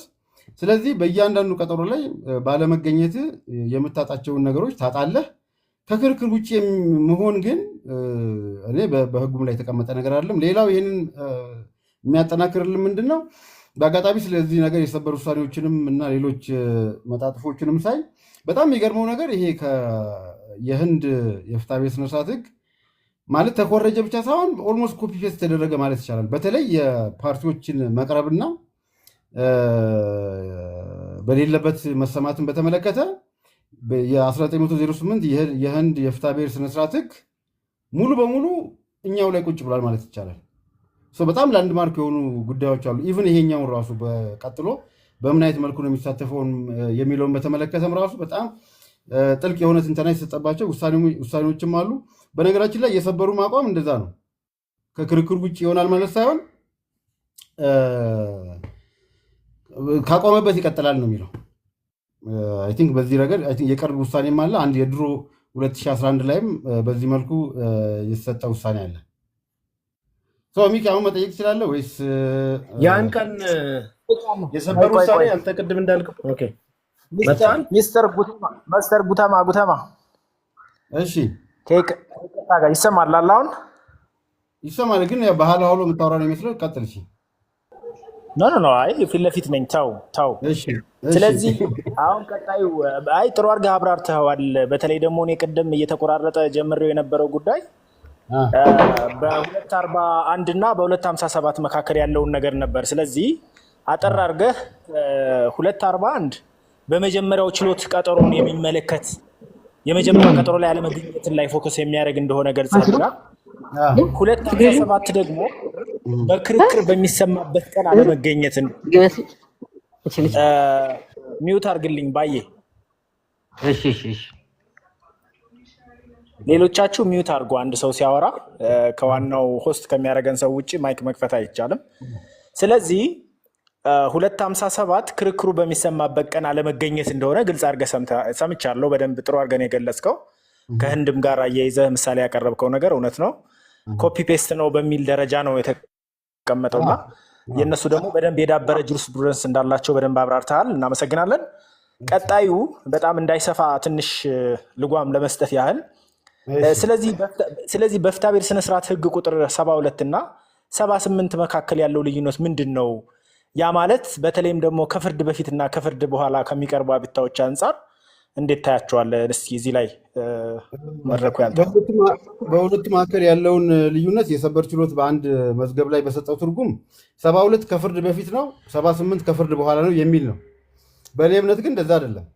ስለዚህ በእያንዳንዱ ቀጠሮ ላይ ባለመገኘት የምታጣቸውን ነገሮች ታጣለህ። ከክርክር ውጭ መሆን ግን እኔ በሕጉም ላይ የተቀመጠ ነገር አይደለም። ሌላው ይህንን የሚያጠናክርልን ምንድን ነው? በአጋጣሚ ስለዚህ ነገር የሰበር ውሳኔዎችንም እና ሌሎች መጣጥፎችንም ሳይ በጣም የሚገርመው ነገር ይሄ የህንድ የፍትሐብሔር ስነ ስርዓት ሕግ ማለት ተኮረጀ ብቻ ሳይሆን ኦልሞስት ኮፒ ፔስት ተደረገ ማለት ይቻላል። በተለይ የፓርቲዎችን መቅረብና በሌለበት መሰማትን በተመለከተ የ1908 የህንድ የፍትሐ ብሔር ስነስርዓት ህግ ሙሉ በሙሉ እኛው ላይ ቁጭ ብሏል ማለት ይቻላል። በጣም ላንድ ማርክ የሆኑ ጉዳዮች አሉ። ኢቭን ይሄኛውን ራሱ ቀጥሎ በምን አይነት መልኩ ነው የሚሳተፈውን የሚለውን በተመለከተም ራሱ በጣም ጥልቅ የሆነ ትንተና የተሰጠባቸው ውሳኔዎችም አሉ። በነገራችን ላይ የሰበሩ አቋም እንደዛ ነው። ከክርክር ውጭ ይሆናል ማለት ሳይሆን ካቆመበት ይቀጥላል ነው የሚለው። አይ ቲንክ በዚህ ረገድ የቅርብ ውሳኔም አለ። አንድ የድሮ 2011 ላይም በዚህ መልኩ የተሰጠ ውሳኔ አለ። ሚኪ አሁን መጠየቅ ትችላለህ ወይስ ያን ቀን የሰበር ውሳኔ አንተ ቅድም እንዳልከው? ኦኬ ሚስተር ጉተማ እሺ፣ ይሰማል? አሁን ይሰማል፣ ግን ባህል ሀውሎ የምታወራ ነው የሚመስለው። ቀጥል። እሺ። ኖ አይ ፊት ለፊት ነኝ። ተው። ስለዚህ አሁን ቀጣዩ ጥሩ አድርገህ አብራርተኸዋል። በተለይ ደግሞ እኔ ቅድም እየተቆራረጠ ጀምሬው የነበረው ጉዳይ በ241 እና በ257 መካከል ያለውን ነገር ነበር። ስለዚህ አጠር አድርገህ 241 በመጀመሪያው ችሎት ቀጠሮን የሚመለከት የመጀመሪያው ቀጠሮ ላይ አለመገኘትን ላይ ፎከስ የሚያደርግ እንደሆነ ገልጸሃል። 257 ደግሞ በክርክር በሚሰማበት ቀን አለመገኘትን ሚውት አድርግልኝ ባዬ። እሺ ሌሎቻችሁ ሚውት አድርጎ አንድ ሰው ሲያወራ ከዋናው ሆስት ከሚያደርገን ሰው ውጭ ማይክ መክፈት አይቻልም። ስለዚህ 257 ክርክሩ በሚሰማበት ቀን አለመገኘት እንደሆነ ግልጽ አድርገህ ሰምቻለሁ። በደንብ ጥሩ አድርገህ የገለጽከው ከህንድም ጋር አያይዘህ ምሳሌ ያቀረብከው ነገር እውነት ነው። ኮፒ ፔስት ነው በሚል ደረጃ ነው የተቀመጠውና የእነሱ ደግሞ በደንብ የዳበረ ጁሪስፕሩደንስ እንዳላቸው በደንብ አብራርተሃል። እናመሰግናለን። ቀጣዩ በጣም እንዳይሰፋ ትንሽ ልጓም ለመስጠት ያህል ስለዚህ በፍትሐ ብሔር ስነስርዓት ህግ ቁጥር 72 እና 78 መካከል ያለው ልዩነት ምንድን ነው? ያ ማለት በተለይም ደግሞ ከፍርድ በፊትና ከፍርድ በኋላ ከሚቀርቡ አቤቱታዎች አንጻር እንዴት ታያቸዋለህ? እስኪ እዚህ ላይ መድረኩ ያንተ። በሁለቱ መካከል ያለውን ልዩነት የሰበር ችሎት በአንድ መዝገብ ላይ በሰጠው ትርጉም 72 ከፍርድ በፊት ነው፣ 78 ከፍርድ በኋላ ነው የሚል ነው። በእኔ እምነት ግን እንደዛ አይደለም።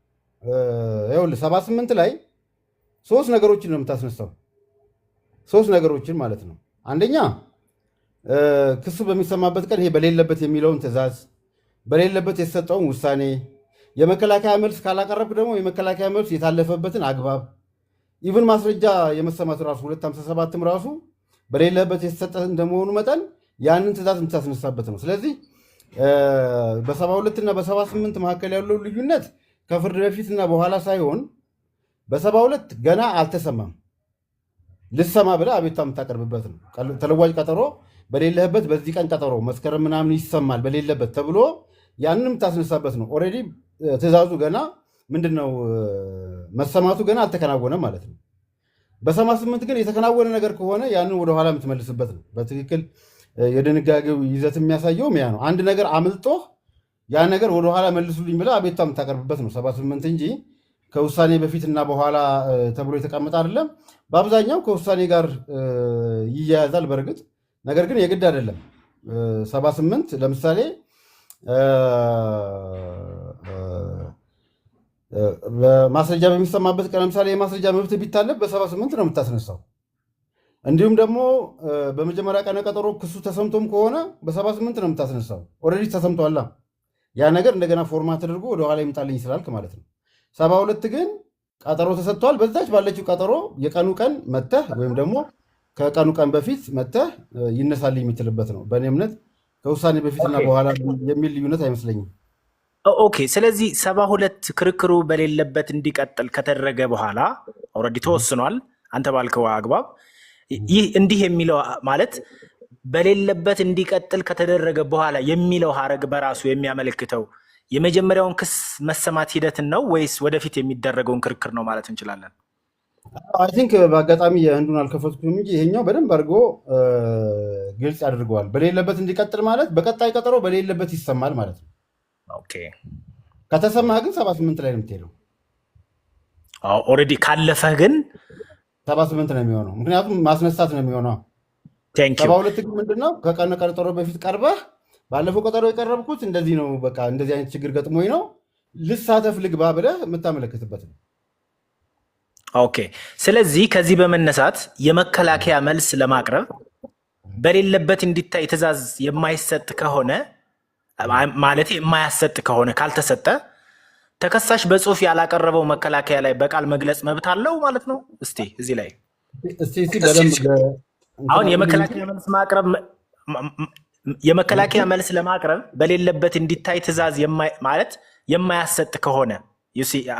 ይኸውልህ 78 ላይ 3 ነገሮችን ነው የምታስነሳው። 3 ነገሮችን ማለት ነው። አንደኛ ክሱ በሚሰማበት ቀን ይሄ በሌለበት የሚለውን ትዕዛዝ፣ በሌለበት የተሰጠውን ውሳኔ፣ የመከላከያ መልስ ካላቀረብክ ደግሞ የመከላከያ መልስ የታለፈበትን አግባብ፣ ኢቭን ማስረጃ የመሰማት ራሱ 257ም ራሱ በሌለበት የተሰጠ እንደመሆኑ መጠን ያንን ትዕዛዝ የምታስነሳበት ነው። ስለዚህ በ72 እና በ78 መካከል ያለው ልዩነት ከፍርድ በፊትና በኋላ ሳይሆን በ72 ገና አልተሰማም፣ ልሰማ ብለህ አቤቱታ የምታቀርብበት ነው። ተለዋጭ ቀጠሮ በሌለህበት በዚህ ቀን ቀጠሮ መስከረም ምናምን ይሰማል በሌለበት ተብሎ ያንን የምታስነሳበት ነው። ኦልሬዲ ትዕዛዙ ገና ምንድነው መሰማቱ ገና አልተከናወነም ማለት ነው። በ78 ግን የተከናወነ ነገር ከሆነ ያንን ወደኋላ የምትመልስበት ነው። በትክክል የድንጋጌው ይዘት የሚያሳየውም ያ ነው። አንድ ነገር አምልጦ ያ ነገር ወደኋላ መልሱልኝ ብለህ አቤቱታ የምታቀርብበት ነው 78 እንጂ ከውሳኔ በፊትና በኋላ ተብሎ የተቀመጠ አይደለም። በአብዛኛው ከውሳኔ ጋር ይያያዛል በእርግጥ ነገር ግን የግድ አይደለም። 78 ለምሳሌ ማስረጃ በሚሰማበት ቀን ለምሳሌ የማስረጃ መብት ቢታለብ በ78 ነው የምታስነሳው። እንዲሁም ደግሞ በመጀመሪያ ቀነ ቀጠሮ ክሱ ተሰምቶም ከሆነ በ78 ነው የምታስነሳው። ኦልሬዲ ተሰምቷላ። ያ ነገር እንደገና ፎርማት ተደርጎ ወደኋላ ይምጣልኝ ስላልክ ማለት ነው። 72 ግን ቀጠሮ ተሰጥቷል። በዛች ባለችው ቀጠሮ የቀኑ ቀን መተህ ወይም ደግሞ ከቀኑ ቀን በፊት መተህ ይነሳልኝ የምትልበት ነው። በእኔ እምነት ከውሳኔ በፊትና በኋላ የሚል ልዩነት አይመስለኝም። ኦኬ። ስለዚህ 72 ክርክሩ በሌለበት እንዲቀጥል ከተደረገ በኋላ ኦልሬዲ ተወስኗል። አንተ ባልከው አግባብ ይህ እንዲህ የሚለው ማለት በሌለበት እንዲቀጥል ከተደረገ በኋላ የሚለው ሀረግ በራሱ የሚያመለክተው የመጀመሪያውን ክስ መሰማት ሂደትን ነው ወይስ ወደፊት የሚደረገውን ክርክር ነው ማለት እንችላለን? አይ ቲንክ በአጋጣሚ የህንዱን አልከፈትኩም እንጂ ይሄኛው በደንብ አድርጎ ግልጽ ያደርገዋል። በሌለበት እንዲቀጥል ማለት በቀጣይ ቀጠሮ በሌለበት ይሰማል ማለት ነው። ኦኬ። ከተሰማህ ግን 78 ላይ ነው የምትሄደው። ኦልሬዲ ካለፈህ ግን 78 ነው የሚሆነው፣ ምክንያቱም ማስነሳት ነው የሚሆነው። 72 ግን ምንድነው ከቀነ ቀጠሮ በፊት ቀርበህ ባለፈው ቀጠሮ የቀረብኩት እንደዚህ ነው፣ በቃ እንደዚህ አይነት ችግር ገጥሞኝ ነው ልሳተፍ ልግባ ብለህ የምታመለክትበት ነው። ኦኬ። ስለዚህ ከዚህ በመነሳት የመከላከያ መልስ ለማቅረብ በሌለበት እንዲታይ ትዕዛዝ የማይሰጥ ከሆነ ማለት የማያሰጥ ከሆነ ካልተሰጠ ተከሳሽ በጽሁፍ ያላቀረበው መከላከያ ላይ በቃል መግለጽ መብት አለው ማለት ነው። እስቲ እዚህ ላይ አሁን የመከላከያ መልስ ለማቅረብ በሌለበት እንዲታይ ትዕዛዝ ማለት የማያሰጥ ከሆነ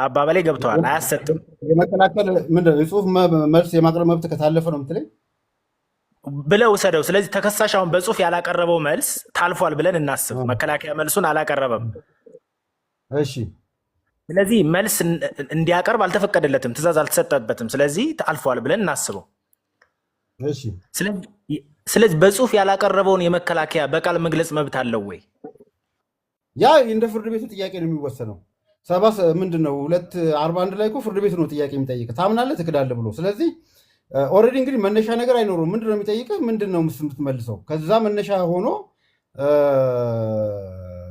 አባባላይ ገብተዋል። አያሰጥም የመከላከል ምንድን የጽሁፍ መልስ የማቅረብ መብት ከታለፈ ነው የምትለኝ ብለው ውሰደው። ስለዚህ ተከሳሽ አሁን በጽሁፍ ያላቀረበው መልስ ታልፏል ብለን እናስብ። መከላከያ መልሱን አላቀረበም። እሺ፣ ስለዚህ መልስ እንዲያቀርብ አልተፈቀደለትም፣ ትዕዛዝ አልተሰጠበትም። ስለዚህ ታልፏል ብለን እናስበው። እሺ፣ ስለዚህ በጽሁፍ ያላቀረበውን የመከላከያ በቃል መግለጽ መብት አለው ወይ? ያ እንደ ፍርድ ቤቱ ጥያቄ ነው የሚወሰነው። ምንድን ነው 241 ላይ እኮ ፍርድ ቤቱ ነው ጥያቄ የሚጠይቅ ታምናለህ ትክዳለህ ብሎ። ስለዚህ ኦልሬዲ እንግዲህ መነሻ ነገር አይኖሩም። ምንድን ነው የሚጠይቅህ? ምንድን ነው የምትመልሰው? ከዛ መነሻ ሆኖ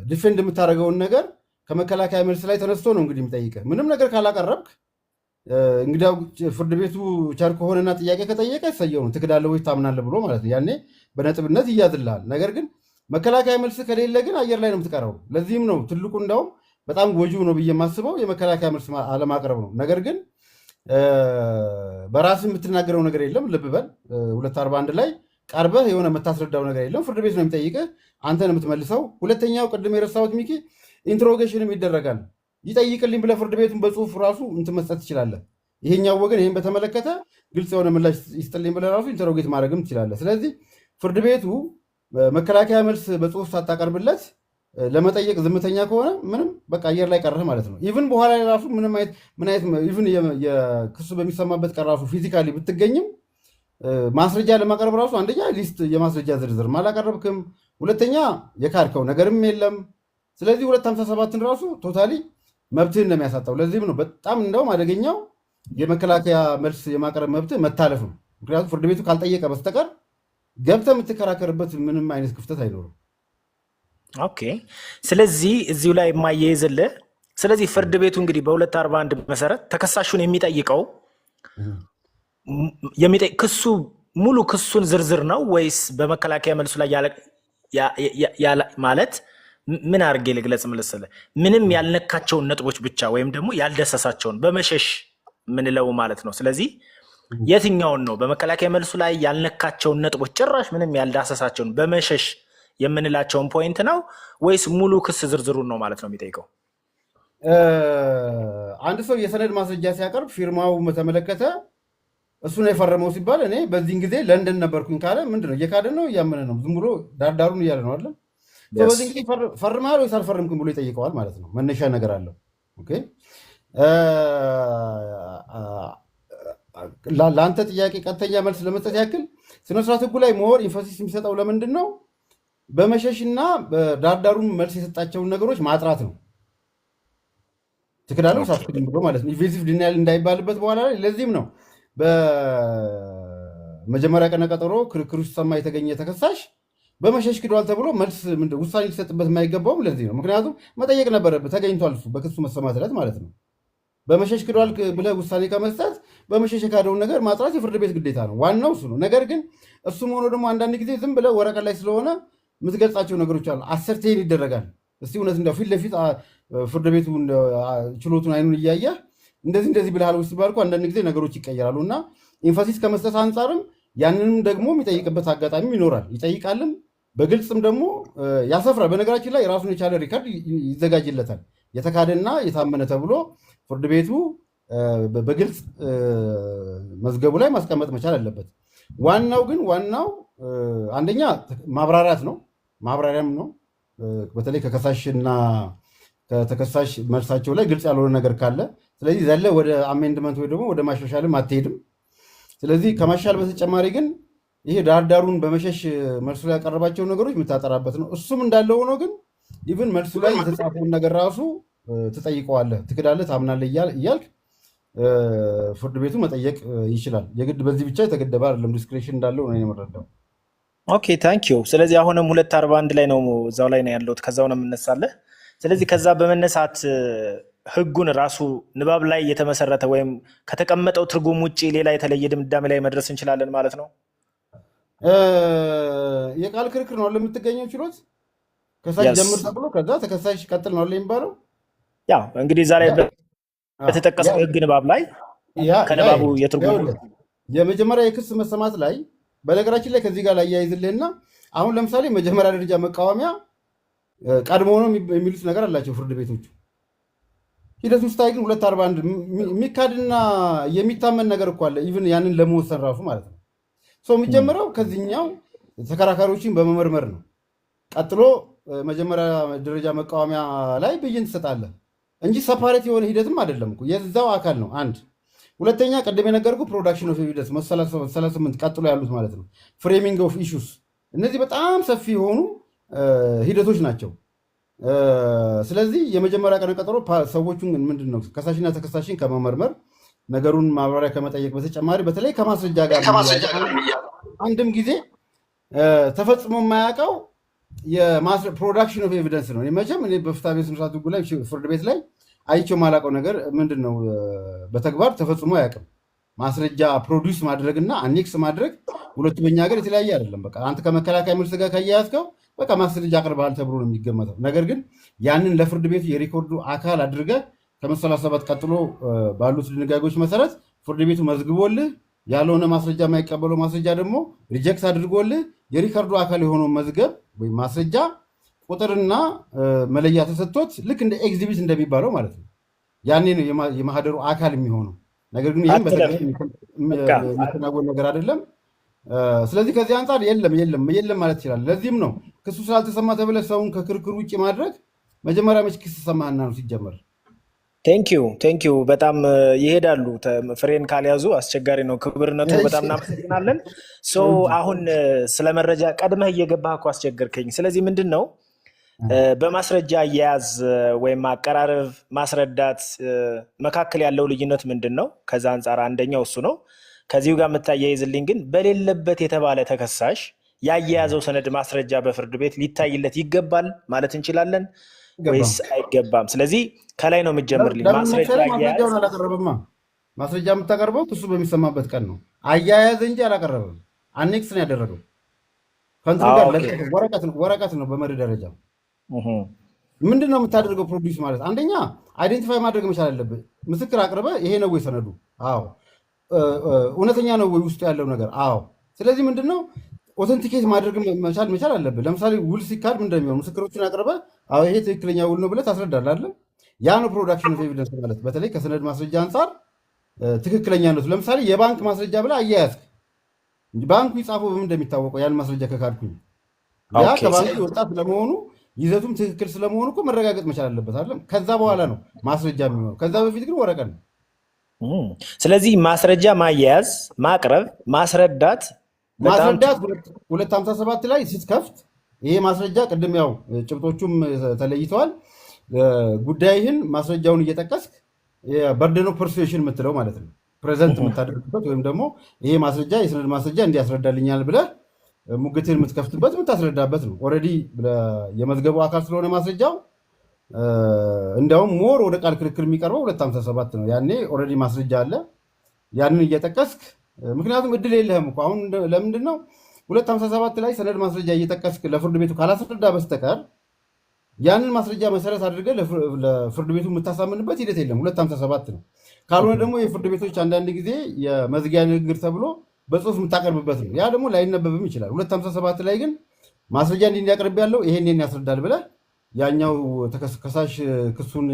ዲፌንድ የምታደርገውን ነገር ከመከላከያ መልስ ላይ ተነስቶ ነው እንግዲህ የሚጠይቅህ። ምንም ነገር ካላቀረብክ እንግዲያው ፍርድ ቤቱ ቸር ከሆነና ጥያቄ ከጠየቀ ይሰየው ነው ትክዳለህ ወይ ታምናለህ ብሎ ማለት ነው። ያኔ በነጥብነት ይያዝልሃል። ነገር ግን መከላከያ መልስ ከሌለ ግን አየር ላይ ነው የምትቀረው። ለዚህም ነው ትልቁ እንዳውም በጣም ጎጂው ነው ብዬ የማስበው የመከላከያ መልስ አለማቅረብ ነው። ነገር ግን በራስህ የምትናገረው ነገር የለም። ልብ በል 241 ላይ ቀርበህ የሆነ የምታስረዳው ነገር የለም። ፍርድ ቤት ነው የሚጠይቅህ፣ አንተ ነው የምትመልሰው። ሁለተኛው ቅድም የረሳሁት ሚኪ ኢንትሮጌሽንም ይደረጋል። ይጠይቅልኝ ብለህ ፍርድ ቤቱን በጽሁፍ ራሱ እንትን መስጠት ትችላለህ። ይሄኛው ወገን ይህን በተመለከተ ግልጽ የሆነ ምላሽ ይስጥልኝ ብለህ ራሱ ኢንትሮጌት ማድረግም ትችላለህ። ስለዚህ ፍርድ ቤቱ መከላከያ መልስ በጽሁፍ ሳታቀርብለት ለመጠየቅ ዝምተኛ ከሆነ ምንም በቃ አየር ላይ ቀረህ ማለት ነው። ኢቭን በኋላ ላይ ራሱ ምንም አይነት ኢቭን የክሱ በሚሰማበት ቀን ራሱ ፊዚካሊ ብትገኝም ማስረጃ ለማቅረብ ራሱ አንደኛ ሊስት የማስረጃ ዝርዝር አላቀረብክም፣ ሁለተኛ የካድከው ነገርም የለም። ስለዚህ 257ን ራሱ ቶታሊ መብትህን ነው የሚያሳጣው። ለዚህም ነው በጣም እንደውም አደገኛው የመከላከያ መልስ የማቅረብ መብትህ መታለፍ ነው። ምክንያቱም ፍርድ ቤቱ ካልጠየቀ በስተቀር ገብተህ የምትከራከርበት ምንም አይነት ክፍተት አይኖርም። ኦኬ። ስለዚህ እዚሁ ላይ የማያይዝልህ ስለዚህ ፍርድ ቤቱ እንግዲህ በ241 መሰረት ተከሳሹን የሚጠይቀው ክሱ ሙሉ ክሱን ዝርዝር ነው ወይስ በመከላከያ መልሱ ላይ ማለት ምን አድርጌ ልግለጽ መሰለህ? ምንም ያልነካቸውን ነጥቦች ብቻ ወይም ደግሞ ያልደሰሳቸውን በመሸሽ ምንለው ማለት ነው። ስለዚህ የትኛውን ነው በመከላከያ መልሱ ላይ ያልነካቸውን ነጥቦች ጭራሽ ምንም ያልዳሰሳቸውን በመሸሽ የምንላቸውን ፖይንት ነው ወይስ ሙሉ ክስ ዝርዝሩን ነው ማለት ነው የሚጠይቀው? አንድ ሰው የሰነድ ማስረጃ ሲያቀርብ ፊርማው በተመለከተ እሱ ነው የፈረመው ሲባል እኔ በዚህን ጊዜ ለንደን ነበርኩኝ ካለ ምንድነው እየካደ ነው እያመነ ነው? ዝም ብሎ ዳርዳሩን እያለ ነው አለ። በዚህ ጊዜ ፈርመሃል ወይስ አልፈረምክም ብሎ ይጠይቀዋል ማለት ነው። መነሻ ነገር አለው። ኦኬ። ለአንተ ጥያቄ ቀጥተኛ መልስ ለመስጠት ያክል ስነስርዓት ህጉ ላይ ሞር ኢንፈሲስ የሚሰጠው ለምንድን ነው? በመሸሽና በዳርዳሩን መልስ የሰጣቸውን ነገሮች ማጥራት ነው። ትክዳለው ሳትክድም ብሎ ማለት ነው። ኢንቬሲቭ ዲናይል እንዳይባልበት በኋላ ላይ ለዚህም ነው በመጀመሪያ ቀነ ቀጠሮ ክርክር ውስጥ ሰማ የተገኘ ተከሳሽ በመሸሽ ክዷል ተብሎ መልስ ውሳኔ ሊሰጥበት የማይገባውም ለዚህ ነው። ምክንያቱም መጠየቅ ነበረብህ፣ ተገኝቷል እሱ በክሱ መሰማት ዕለት ማለት ነው። በመሸሽ ክዷል ብለህ ውሳኔ ከመስጠት በመሸሽ የካደውን ነገር ማጥራት የፍርድ ቤት ግዴታ ነው። ዋናው እሱ ነው። ነገር ግን እሱም ሆኖ ደግሞ አንዳንድ ጊዜ ዝም ብለህ ወረቀት ላይ ስለሆነ የምትገልጻቸው ነገሮች አሉ። አሰርቴን ይደረጋል። እስቲ እውነት እንደው ፊት ለፊት ፍርድ ቤቱ ችሎቱን አይኑን እያየህ እንደዚህ ብልሃል ውስጥ ባልኩ አንዳንድ ጊዜ ነገሮች ይቀየራሉ እና ኢንፋሲስ ከመስጠት አንጻርም ያንንም ደግሞ የሚጠይቅበት አጋጣሚ ይኖራል። ይጠይቃልም በግልጽም ደግሞ ያሰፍራል። በነገራችን ላይ ራሱን የቻለ ሪከርድ ይዘጋጅለታል። የተካደና የታመነ ተብሎ ፍርድ ቤቱ በግልጽ መዝገቡ ላይ ማስቀመጥ መቻል አለበት። ዋናው አንደኛ ማብራራት ነው። ማብራሪያም ነው። በተለይ ከከሳሽና ከተከሳሽ መልሳቸው ላይ ግልጽ ያልሆነ ነገር ካለ ስለዚህ ዘለ ወደ አሜንድመንት ወይ ደግሞ ወደ ማሻሻልም አትሄድም። ስለዚህ ከማሻል በተጨማሪ ግን ይሄ ዳርዳሩን በመሸሽ መልሱ ላይ ያቀረባቸው ነገሮች የምታጠራበት ነው። እሱም እንዳለ ሆኖ ግን ኢቭን መልሱ ላይ የተጻፈውን ነገር ራሱ ትጠይቀዋለህ፣ ትክዳለህ፣ ታምናለህ እያልክ ፍርድ ቤቱ መጠየቅ ይችላል። የግድ በዚህ ብቻ የተገደበ አይደለም። ዲስክሬሽን እንዳለው ነው የምረዳው። ኦኬ ታንክ ዩ። ስለዚህ አሁንም 241 ላይ ነው እዛው ላይ ነው ያለሁት። ከዛው ነው የምነሳለህ። ስለዚህ ከዛ በመነሳት ህጉን ራሱ ንባብ ላይ የተመሰረተ ወይም ከተቀመጠው ትርጉም ውጭ ሌላ የተለየ ድምዳሜ ላይ መድረስ እንችላለን ማለት ነው? የቃል ክርክር ነው ለምትገኘው ችሎት ከሳሽ ጀምር ተብሎ ከዛ ተከሳሽ ቀጥል ነው የሚባለው። ያው እንግዲህ ዛሬ በተጠቀሰው ህግ ንባብ ላይ ከንባቡ የትርጉም የመጀመሪያ የክስ መሰማት ላይ በነገራችን ላይ ከዚህ ጋር ላያይዝልህና አሁን ለምሳሌ መጀመሪያ ደረጃ መቃወሚያ ቀድሞ ነው የሚሉት ነገር አላቸው ፍርድ ቤቶቹ። ሂደቱን ስታይ ግን 241 የሚካድና የሚታመን ነገር እኮ አለ። ኢቭን ያንን ለመወሰን ራሱ ማለት ነው። የሚጀምረው ከዚህኛው ተከራካሪዎችን በመመርመር ነው። ቀጥሎ መጀመሪያ ደረጃ መቃወሚያ ላይ ብይን ትሰጣለህ እንጂ ሰፓሬት የሆነ ሂደትም አይደለም እኮ የዛው አካል ነው። አንድ ሁለተኛ ቀደም የነገርኩህ ፕሮዳክሽን ኦፍ ኤቪደንስ 38 ቀጥሎ ያሉት ማለት ነው። ፍሬሚንግ ኦፍ ኢሹስ እነዚህ በጣም ሰፊ የሆኑ ሂደቶች ናቸው። ስለዚህ የመጀመሪያ ቀነ ቀጠሮ ሰዎቹን ምንድን ነው ከሳሽና ተከሳሽን ከመመርመር ነገሩን ማብራሪያ ከመጠየቅ በተጨማሪ በተለይ ከማስረጃ ጋር አንድም ጊዜ ተፈጽሞ የማያውቀው ፕሮዳክሽን ኦፍ ኤቪደንስ ነው። መቼም እኔ በፍትሐብሔር ስነ ስርዓት ሕጉ ላይ ፍርድ ቤት ላይ አይቼው የማላውቀው ነገር ምንድን ነው በተግባር ተፈጽሞ አያውቅም። ማስረጃ ፕሮዲውስ ማድረግና አኔክስ ማድረግ ሁለቱ በኛ ሀገር የተለያየ አይደለም። በቃ አንተ ከመከላከያ መልስ ጋር ካያያዝከው በቃ ማስረጃ አቅርበሃል ተብሎ ነው የሚገመተው። ነገር ግን ያንን ለፍርድ ቤቱ የሪኮርዱ አካል አድርገህ ከ37 ቀጥሎ ባሉት ድንጋጌዎች መሰረት ፍርድ ቤቱ መዝግቦልህ ያልሆነ ማስረጃ የማይቀበለው ማስረጃ ደግሞ ሪጀክት አድርጎልህ የሪኮርዱ አካል የሆነው መዝገብ ወይም ማስረጃ ቁጥርና መለያ ተሰጥቶት ልክ እንደ ኤግዚቢት እንደሚባለው ማለት ነው ያኔ ነው የማህደሩ አካል የሚሆነው። ነገር ግን ይህም የሚከናወን ነገር አይደለም። ስለዚህ ከዚህ አንጻር የለም ማለት ይችላል። ለዚህም ነው ክሱ ስላልተሰማ ተብለህ ሰውን ከክርክር ውጭ ማድረግ መጀመሪያ መች ክስ ሰማህና ነው ሲጀመር። ቴንኪዩ በጣም ይሄዳሉ። ፍሬን ካልያዙ አስቸጋሪ ነው። ክብርነቱ በጣም እናመሰግናለን። አሁን ስለ መረጃ ቀድመህ እየገባህ እኮ አስቸገርከኝ። ስለዚህ ምንድን ነው በማስረጃ አያያዝ ወይም አቀራረብ ማስረዳት መካከል ያለው ልዩነት ምንድን ነው? ከዛ አንጻር አንደኛው እሱ ነው። ከዚሁ ጋር የምታያይዝልኝ ግን በሌለበት የተባለ ተከሳሽ ያያያዘው ሰነድ ማስረጃ በፍርድ ቤት ሊታይለት ይገባል ማለት እንችላለን ወይስ አይገባም? ስለዚህ ከላይ ነው የምትጀምርልኝ። ማስረጃውን አላቀረበማ። ማስረጃ የምታቀርበው ክሱ በሚሰማበት ቀን ነው። አያያዘ እንጂ አላቀረበም። አኔክስ ነው ያደረገው። ከንትኑ ጋር ወረቀት ነው በመሪ ደረጃ። ምንድን ነው የምታደርገው? ፕሮዲውስ ማለት አንደኛ አይዴንቲፋይ ማድረግ መቻል አለብህ። ምስክር አቅርበ ይሄ ነው ወይ ሰነዱ? አዎ። እውነተኛ ነው ወይ ውስጡ ያለው ነገር? አዎ። ስለዚህ ምንድን ነው ኦተንቲኬት ማድረግ መቻል አለብህ። ለምሳሌ ውል ሲካድ ምን እንደሚሆን ምስክሮችን አቅርበ ይሄ ትክክለኛ ውል ነው ብለህ ታስረዳለህ አለ። ያ ነው ፕሮዳክሽን ኦፍ ኤቪደንስ ማለት። በተለይ ከሰነድ ማስረጃ አንጻር ትክክለኛነቱ ለምሳሌ የባንክ ማስረጃ ብለህ አያያዝክ፣ ባንኩ ይጻፈው በምን እንደሚታወቀው ያን ማስረጃ ከካድኩኝ ያ ከባንኩ የወጣ ስለመሆኑ ይዘቱም ትክክል ስለመሆኑ እኮ መረጋገጥ መቻል አለበት አለ። ከዛ በኋላ ነው ማስረጃ የሚሆነው። ከዛ በፊት ግን ወረቀት ነው። ስለዚህ ማስረጃ ማያያዝ፣ ማቅረብ፣ ማስረዳት 257 ላይ ስትከፍት ይሄ ማስረጃ ቅድም ያው ጭብጦቹም ተለይተዋል። ጉዳይህን ማስረጃውን እየጠቀስክ በርደን ኦፍ ፐርሱዌሽን የምትለው ማለት ነው ፕሬዘንት የምታደርግበት ወይም ደግሞ ይሄ ማስረጃ የሰነድ ማስረጃ እንዲያስረዳልኛል ብለህ ሙግትን የምትከፍትበት የምታስረዳበት ነው። ኦልሬዲ የመዝገቡ አካል ስለሆነ ማስረጃው እንዲያውም ሞር ወደ ቃል ክርክር የሚቀርበው 257 ነው። ያኔ ኦልሬዲ ማስረጃ አለ። ያንን እየጠቀስክ ምክንያቱም እድል የለህም እኮ አሁን ለምንድን ነው 257 ላይ ሰነድ ማስረጃ እየጠቀስክ ለፍርድ ቤቱ ካላስረዳ በስተቀር ያንን ማስረጃ መሰረት አድርገህ ለፍርድ ቤቱ የምታሳምንበት ሂደት የለም። 257 ነው። ካልሆነ ደግሞ የፍርድ ቤቶች አንዳንድ ጊዜ የመዝጊያ ንግግር ተብሎ በጽሁፍ የምታቀርብበት ነው። ያ ደግሞ ላይነበብም ይችላል። 257 ላይ ግን ማስረጃ እንዲያቀርብ ያለው ይሄን ያስረዳል ብለህ ያኛው ተከሳሽ ክሱን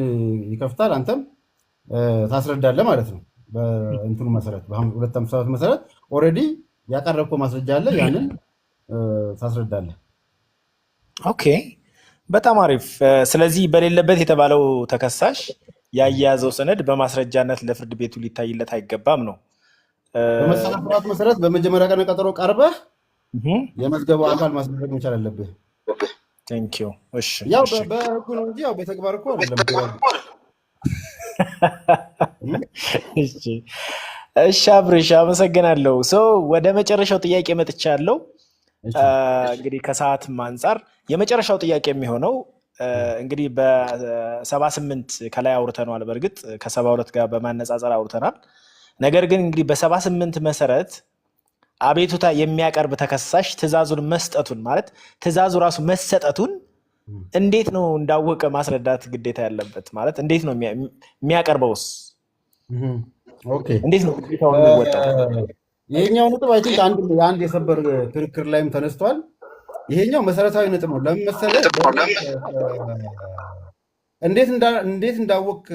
ይከፍታል፣ አንተም ታስረዳለህ ማለት ነው። በእንትኑ መሰረት በ257 መሰረት ኦልሬዲ ያቀረብከው ማስረጃ አለ፣ ያንን ታስረዳለህ። ኦኬ፣ በጣም አሪፍ። ስለዚህ በሌለበት የተባለው ተከሳሽ ያያያዘው ሰነድ በማስረጃነት ለፍርድ ቤቱ ሊታይለት አይገባም ነው። በመሰረት መሰረት በመጀመሪያ ቀነ ቀጠሮ ቀርበህ የመዝገቡ አካል ማስደረግ መቻል አለብህ። ቴንኪው። እሺ፣ ያው በህጉ ነው እንጂ ያው በተግባር እኮ አይደለም። እሺ አብርሽ አመሰግናለሁ። ወደ መጨረሻው ጥያቄ መጥቻለሁ። እንግዲህ ከሰዓትም አንጻር የመጨረሻው ጥያቄ የሚሆነው እንግዲህ በ78 ከላይ አውርተናል። በእርግጥ ከ72 ጋር በማነጻጸር አውርተናል። ነገር ግን እንግዲህ በ78 መሰረት አቤቱታ የሚያቀርብ ተከሳሽ ትዕዛዙን መስጠቱን ማለት ትዕዛዙ ራሱ መሰጠቱን እንዴት ነው እንዳወቀ ማስረዳት ግዴታ ያለበት? ማለት እንዴት ነው የሚያቀርበውስ? ኦኬ እንዴት ነው ግዴታውን የሚወጣው? ይሄኛው ነጥብ አይ ቲንክ አንድ የሰበር ክርክር ላይም ተነስቷል። ይሄኛው መሰረታዊ ነጥብ ነው። ለምን መሰለህ? እንዴት እንዳወቅ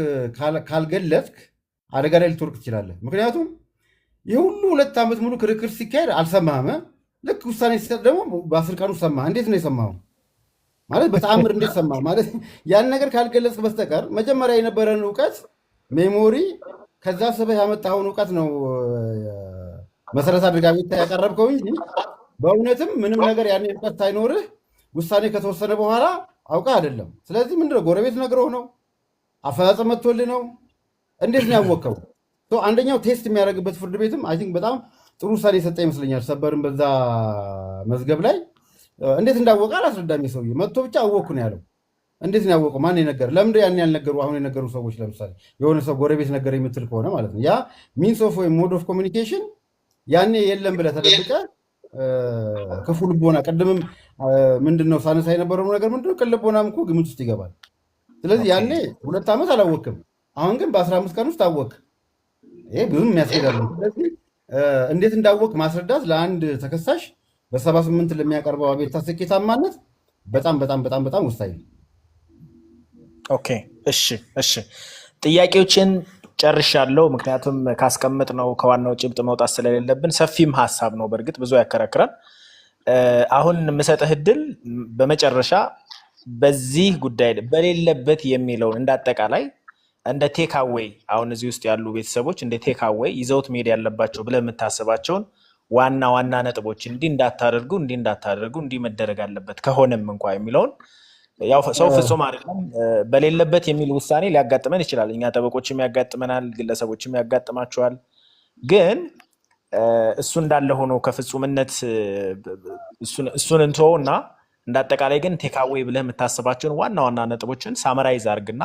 ካልገለጽክ አደጋ ላይ ልትወርቅ ትችላለህ። ምክንያቱም ይህ ሁሉ 2 ዓመት ሙሉ ክርክር ሲካሄድ አልሰማህም። ልክ ውሳኔ ሲሰጥ ደግሞ በ10 ቀኑ ሰማህ። እንዴት ነው የሰማኸው? ማለት በተአምር እንዴት ሰማህ? ማለት ያን ነገር ካልገለጽክ በስተቀር መጀመሪያ የነበረን እውቀት ሜሞሪ፣ ከዛ ስበህ ያመጣኸውን እውቀት ነው መሰረት አድርጋ ቤት ያቀረብከው እንጂ በእውነትም ምንም ነገር ያን እውቀት ሳይኖርህ ውሳኔ ከተወሰነ በኋላ አውቃ አይደለም። ስለዚህ ምንድነው ጎረቤት ነግሮህ ነው? አፈጻጸም መጥቶልህ ነው? እንዴት ነው ያወቅከው? አንደኛው ቴስት የሚያደርግበት ፍርድ ቤትም አይ ቲንክ በጣም ጥሩ ውሳኔ የሰጠ ይመስለኛል። ሰበርም በዛ መዝገብ ላይ እንዴት እንዳወቀ አላስረዳም። ሰውዬ መጥቶ ብቻ አወቅኩ ነው ያለው። እንዴት ነው ያወቀው? ማን የነገር? ለምንድን ያን ያልነገሩ? አሁን የነገሩ ሰዎች ለምሳሌ የሆነ ሰው ጎረቤት ነገር የምትል ከሆነ ማለት ነው ያ ሚንስ ኦፍ ወይም ሞድ ኦፍ ኮሚኒኬሽን ያኔ የለም ብለህ ተደብቀህ ክፉ ልቦና፣ ቅድምም ምንድነው ሳነሳ የነበረው ነገር ምንድነው ቅን ልቦናም እኮ ግምት ውስጥ ይገባል። ስለዚህ ያኔ 2 ዓመት አላወቅም፣ አሁን ግን በ15 ቀን ውስጥ አወቅ። ይሄ ብዙም የሚያስኬዳል። ስለዚህ እንዴት እንዳወቅ ማስረዳት ለአንድ ተከሳሽ በ78 ለሚያቀርበው አቤቱታ ስኬታማነት በጣም በጣም በጣም በጣም ወሳኝ ነው። ኦኬ እሺ ጥያቄዎችን ጨርሻለሁ። ምክንያቱም ካስቀመጥነው ከዋናው ጭብጥ መውጣት ስለሌለብን ሰፊም ሀሳብ ነው፣ በእርግጥ ብዙ ያከራክራል። አሁን የምሰጥህ እድል በመጨረሻ በዚህ ጉዳይ በሌለበት የሚለውን እንዳጠቃላይ እንደ ቴክአዌይ አሁን እዚህ ውስጥ ያሉ ቤተሰቦች እንደ ቴክአዌይ ይዘውት መሄድ ያለባቸው ብለህ የምታስባቸውን ዋና ዋና ነጥቦች እንዲህ እንዳታደርጉ እንዲህ መደረግ አለበት ከሆነም እንኳ የሚለውን ያው ሰው ፍጹም አይደለም። በሌለበት የሚል ውሳኔ ሊያጋጥመን ይችላል። እኛ ጠበቆችም ያጋጥመናል፣ ግለሰቦችም ያጋጥማቸዋል። ግን እሱ እንዳለ ሆኖ ከፍጹምነት እሱን እንተወውና እንዳጠቃላይ ግን ቴክአዌይ ብለህ የምታስባቸውን ዋና ዋና ነጥቦችን ሳመራይዝ አድርግና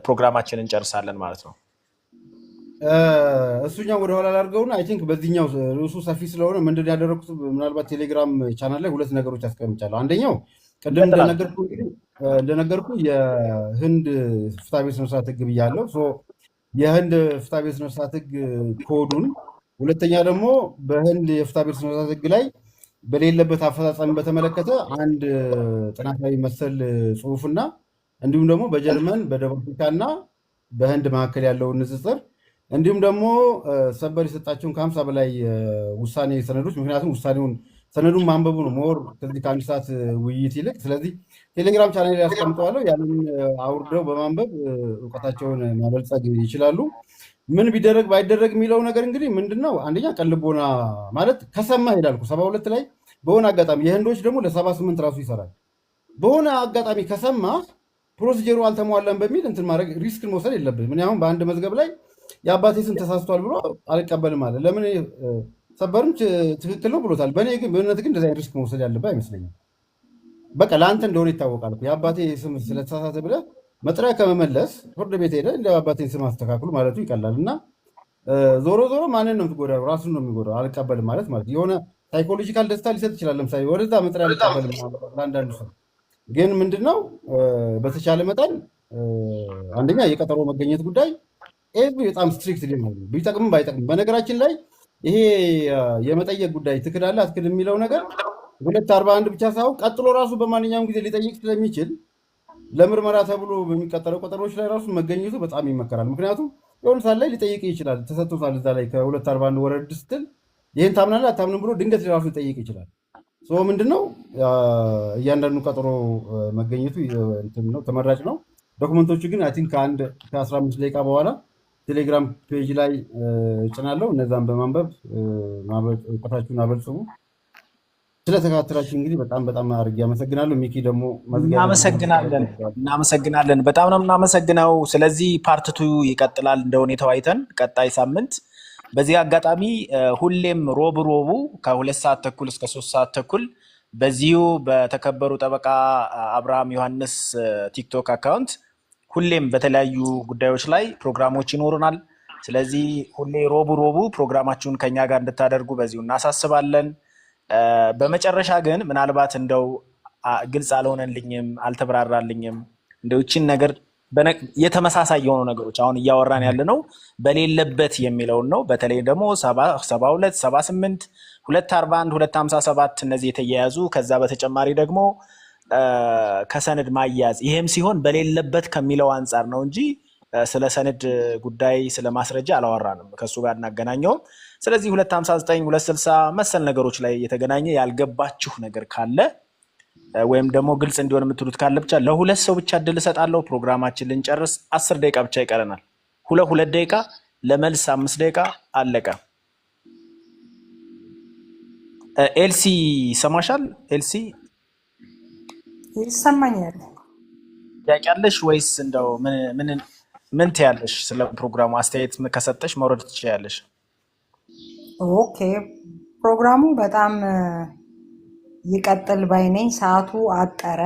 ፕሮግራማችንን እንጨርሳለን ማለት ነው። እሱኛው ወደኋላ ላድርገውና አይ ቲንክ በዚህኛው ርዕሱ ሰፊ ስለሆነ ምንድን ያደረኩት ምናልባት ቴሌግራም ቻናል ላይ 2 ነገሮች አስቀምጫለሁ። አንደኛው ቅድም እንደነገርኩ የህንድ ፍትሐብሔር ስነ ስርዓት ህግ ብያለሁ። የህንድ ፍትሐብሔር ስነ ስርዓት ህግ ኮዱን፣ ሁለተኛ ደግሞ በህንድ የፍትሐብሔር ስነ ስርዓት ህግ ላይ በሌለበት አፈጻጸም በተመለከተ አንድ ጥናታዊ መሰል ጽሁፍና እንዲሁም ደግሞ በጀርመን በደቡብ አፍሪካና በህንድ መካከል ያለውን ንጽጽር እንዲሁም ደግሞ ሰበር የሰጣቸውን ከ50 በላይ ውሳኔ ሰነዶች፣ ምክንያቱም ሰነዱን ማንበቡ ነው ሞር ከዚህ ከ1 ሰዓት ውይይት ይልቅ። ስለዚህ ቴሌግራም ቻናል ላይ ያስቀምጠዋለሁ። ያንን አውርደው በማንበብ እውቀታቸውን ማበልጸግ ይችላሉ። ምን ቢደረግ ባይደረግ የሚለው ነገር እንግዲህ ምንድነው፣ አንደኛ ቅን ልቦና ማለት ከሰማ ይላልኩ 72 ላይ በሆነ አጋጣሚ፣ የህንዶች ደግሞ ለ78 ራሱ ይሰራል። በሆነ አጋጣሚ ከሰማ ፕሮሲጀሩ አልተሟላም በሚል እንትን ማድረግ ሪስክን መውሰድ የለብን። ምን አሁን በአንድ መዝገብ ላይ የአባቴ ስም ተሳስቷል ብሎ አልቀበልም አለ። ለምን ሰበርም ትክክል ነው ብሎታል። በእውነት ግን እንደዚህ ሪስክ መውሰድ ያለብህ አይመስለኝም። በቃ ለአንተ እንደሆነ ይታወቃል። የአባቴ ስም ስለተሳሳተ ብለህ መጥሪያ ከመመለስ ፍርድ ቤት ሄደህ እንደ አባቴን ስም አስተካክሉ ማለቱ ይቀላል። እና ዞሮ ማንን ነው የምትጎዳው? ራሱን ነው የሚጎዳው። አልቀበልም ማለት የሆነ ሳይኮሎጂካል ደስታ ሊሰጥ ይችላል። ለምሳሌ ወደዛ መጥሪያ አልቀበልም ለአንዳንዱ ሰው ግን ምንድነው በተቻለ መጠን አንደኛ የቀጠሮ መገኘት ጉዳይ በጣም ስትሪክት ቢጠቅምም ባይጠቅምም፣ በነገራችን ላይ ይሄ የመጠየቅ ጉዳይ ትክዳለህ አትክድ የሚለው ነገር 241 ብቻ ሳይሆን ቀጥሎ ራሱ በማንኛውም ጊዜ ሊጠይቅ ስለሚችል ለምርመራ ተብሎ በሚቀጠረው ቀጠሮች ላይ ራሱ መገኘቱ በጣም ይመከራል። ምክንያቱም የሆነ ሰዓት ላይ ሊጠይቅ ይችላል። ተሰጥቶታል እዛ ላይ ከ241 ወረድ ስትል ይህን ታምናለህ አታምንም ብሎ ድንገት ራሱ ሊጠይቅ ይችላል። ምንድነው እያንዳንዱ ቀጠሮ መገኘቱ ነው ተመራጭ ነው። ዶክመንቶቹ ግን አይ ቲንክ ከ15 ደቂቃ በኋላ ቴሌግራም ፔጅ ላይ እጭናለሁ። እነዛን በማንበብ እውቀታችሁን አበልጽጉ። ስለተከታተላችሁ እንግዲህ በጣም በጣም አድርጌ አመሰግናለሁ። ሚኪ ደግሞ እናመሰግናለን። በጣም ነው የምናመሰግነው። ስለዚህ ፓርትቱ ይቀጥላል እንደ ሁኔታው አይተን ቀጣይ ሳምንት። በዚህ አጋጣሚ ሁሌም ሮቡ ከ2 ሰዓት ተኩል እስከ 3 ሰዓት ተኩል በዚሁ በተከበሩ ጠበቃ አብርሃም ዮሐንስ ቲክቶክ አካውንት ሁሌም በተለያዩ ጉዳዮች ላይ ፕሮግራሞች ይኖሩናል። ስለዚህ ሁሌ ሮቡ ፕሮግራማችሁን ከኛ ጋር እንድታደርጉ በዚሁ እናሳስባለን። በመጨረሻ ግን ምናልባት እንደው ግልጽ አልሆነልኝም፣ አልተብራራልኝም እንደው ይህችን ነገር የተመሳሳይ የሆኑ ነገሮች አሁን እያወራን ያለ ነው በሌለበት የሚለውን ነው። በተለይ ደግሞ 72 78 241 257 እነዚህ የተያያዙ ከዛ በተጨማሪ ደግሞ ከሰነድ ማያዝ ይሄም ሲሆን በሌለበት ከሚለው አንጻር ነው እንጂ ስለ ሰነድ ጉዳይ ስለ ማስረጃ አላወራንም፣ ከሱ ጋር እናገናኘው። ስለዚህ 259 260 መሰል ነገሮች ላይ የተገናኘ ያልገባችሁ ነገር ካለ ወይም ደግሞ ግልጽ እንዲሆን የምትሉት ካለ ብቻ ለሁለት ሰው ብቻ እድል እሰጣለሁ። ፕሮግራማችን ልንጨርስ 10 ደቂቃ ብቻ ይቀረናል። ሁለት ደቂቃ ለመልስ 5 ደቂቃ አለቀ። ኤልሲ ሰማሻል? ኤልሲ ይሰማኛል። ጥያቄ አለሽ ወይስ እንደው ምን ትያለሽ? ስለ ፕሮግራሙ አስተያየት ከሰጠሽ መውረድ ትችያለሽ። ኦኬ፣ ፕሮግራሙ በጣም ይቀጥል ባይነኝ። ሰዓቱ አጠረ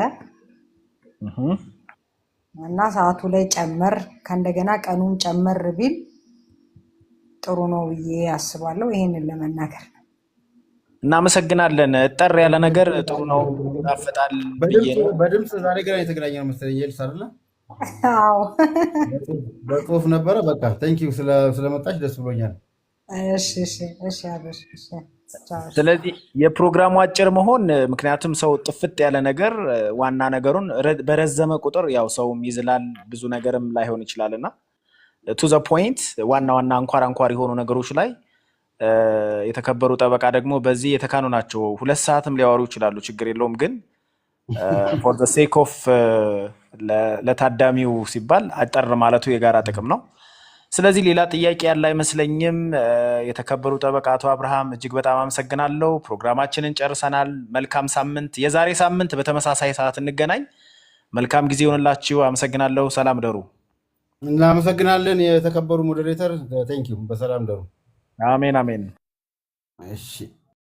እና ሰዓቱ ላይ ጨመር ከእንደገና ቀኑን ጨመር ቢል ጥሩ ነው ብዬ አስባለሁ። ይሄንን ለመናገር እናመሰግናለን። እጠር ያለ ነገር ጥሩ ነው፣ ይጣፍጣል ብዬ ነው። በድምፅ ዛሬ ገና የተገናኘ ነው መሰለኝ። ኤልሳ አይደለ? አዎ፣ በጽሁፍ ነበረ። በቃ ቴንኪው ስለመጣች ደስ ብሎኛል። እሺ አብሽ። ስለዚህ የፕሮግራሙ አጭር መሆን ምክንያቱም ሰው ጥፍጥ ያለ ነገር ዋና ነገሩን በረዘመ ቁጥር ያው ሰውም ይዝላል፣ ብዙ ነገርም ላይሆን ይችላል እና ቱ ዘ ፖይንት ዋና አንኳር የሆኑ ነገሮች ላይ የተከበሩ ጠበቃ ደግሞ በዚህ የተካኑ ናቸው። 2 ሰዓትም ሊያወሩ ይችላሉ፣ ችግር የለውም። ግን ፎር ዘ ሴክ ኦፍ ለታዳሚው ሲባል አጠር ማለቱ የጋራ ጥቅም ነው። ስለዚህ ሌላ ጥያቄ ያለ አይመስለኝም። የተከበሩ ጠበቃ አቶ አብርሃም እጅግ በጣም አመሰግናለሁ። ፕሮግራማችንን ጨርሰናል። መልካም ሳምንት። የዛሬ ሳምንት በተመሳሳይ ሰዓት እንገናኝ። መልካም ጊዜ ይሆንላችሁ። አመሰግናለሁ። ሰላም ደሩ። እናመሰግናለን የተከበሩ ሞዴሬተር። ቴንኪው። በሰላም ደሩ። አሜን አሜን። እሺ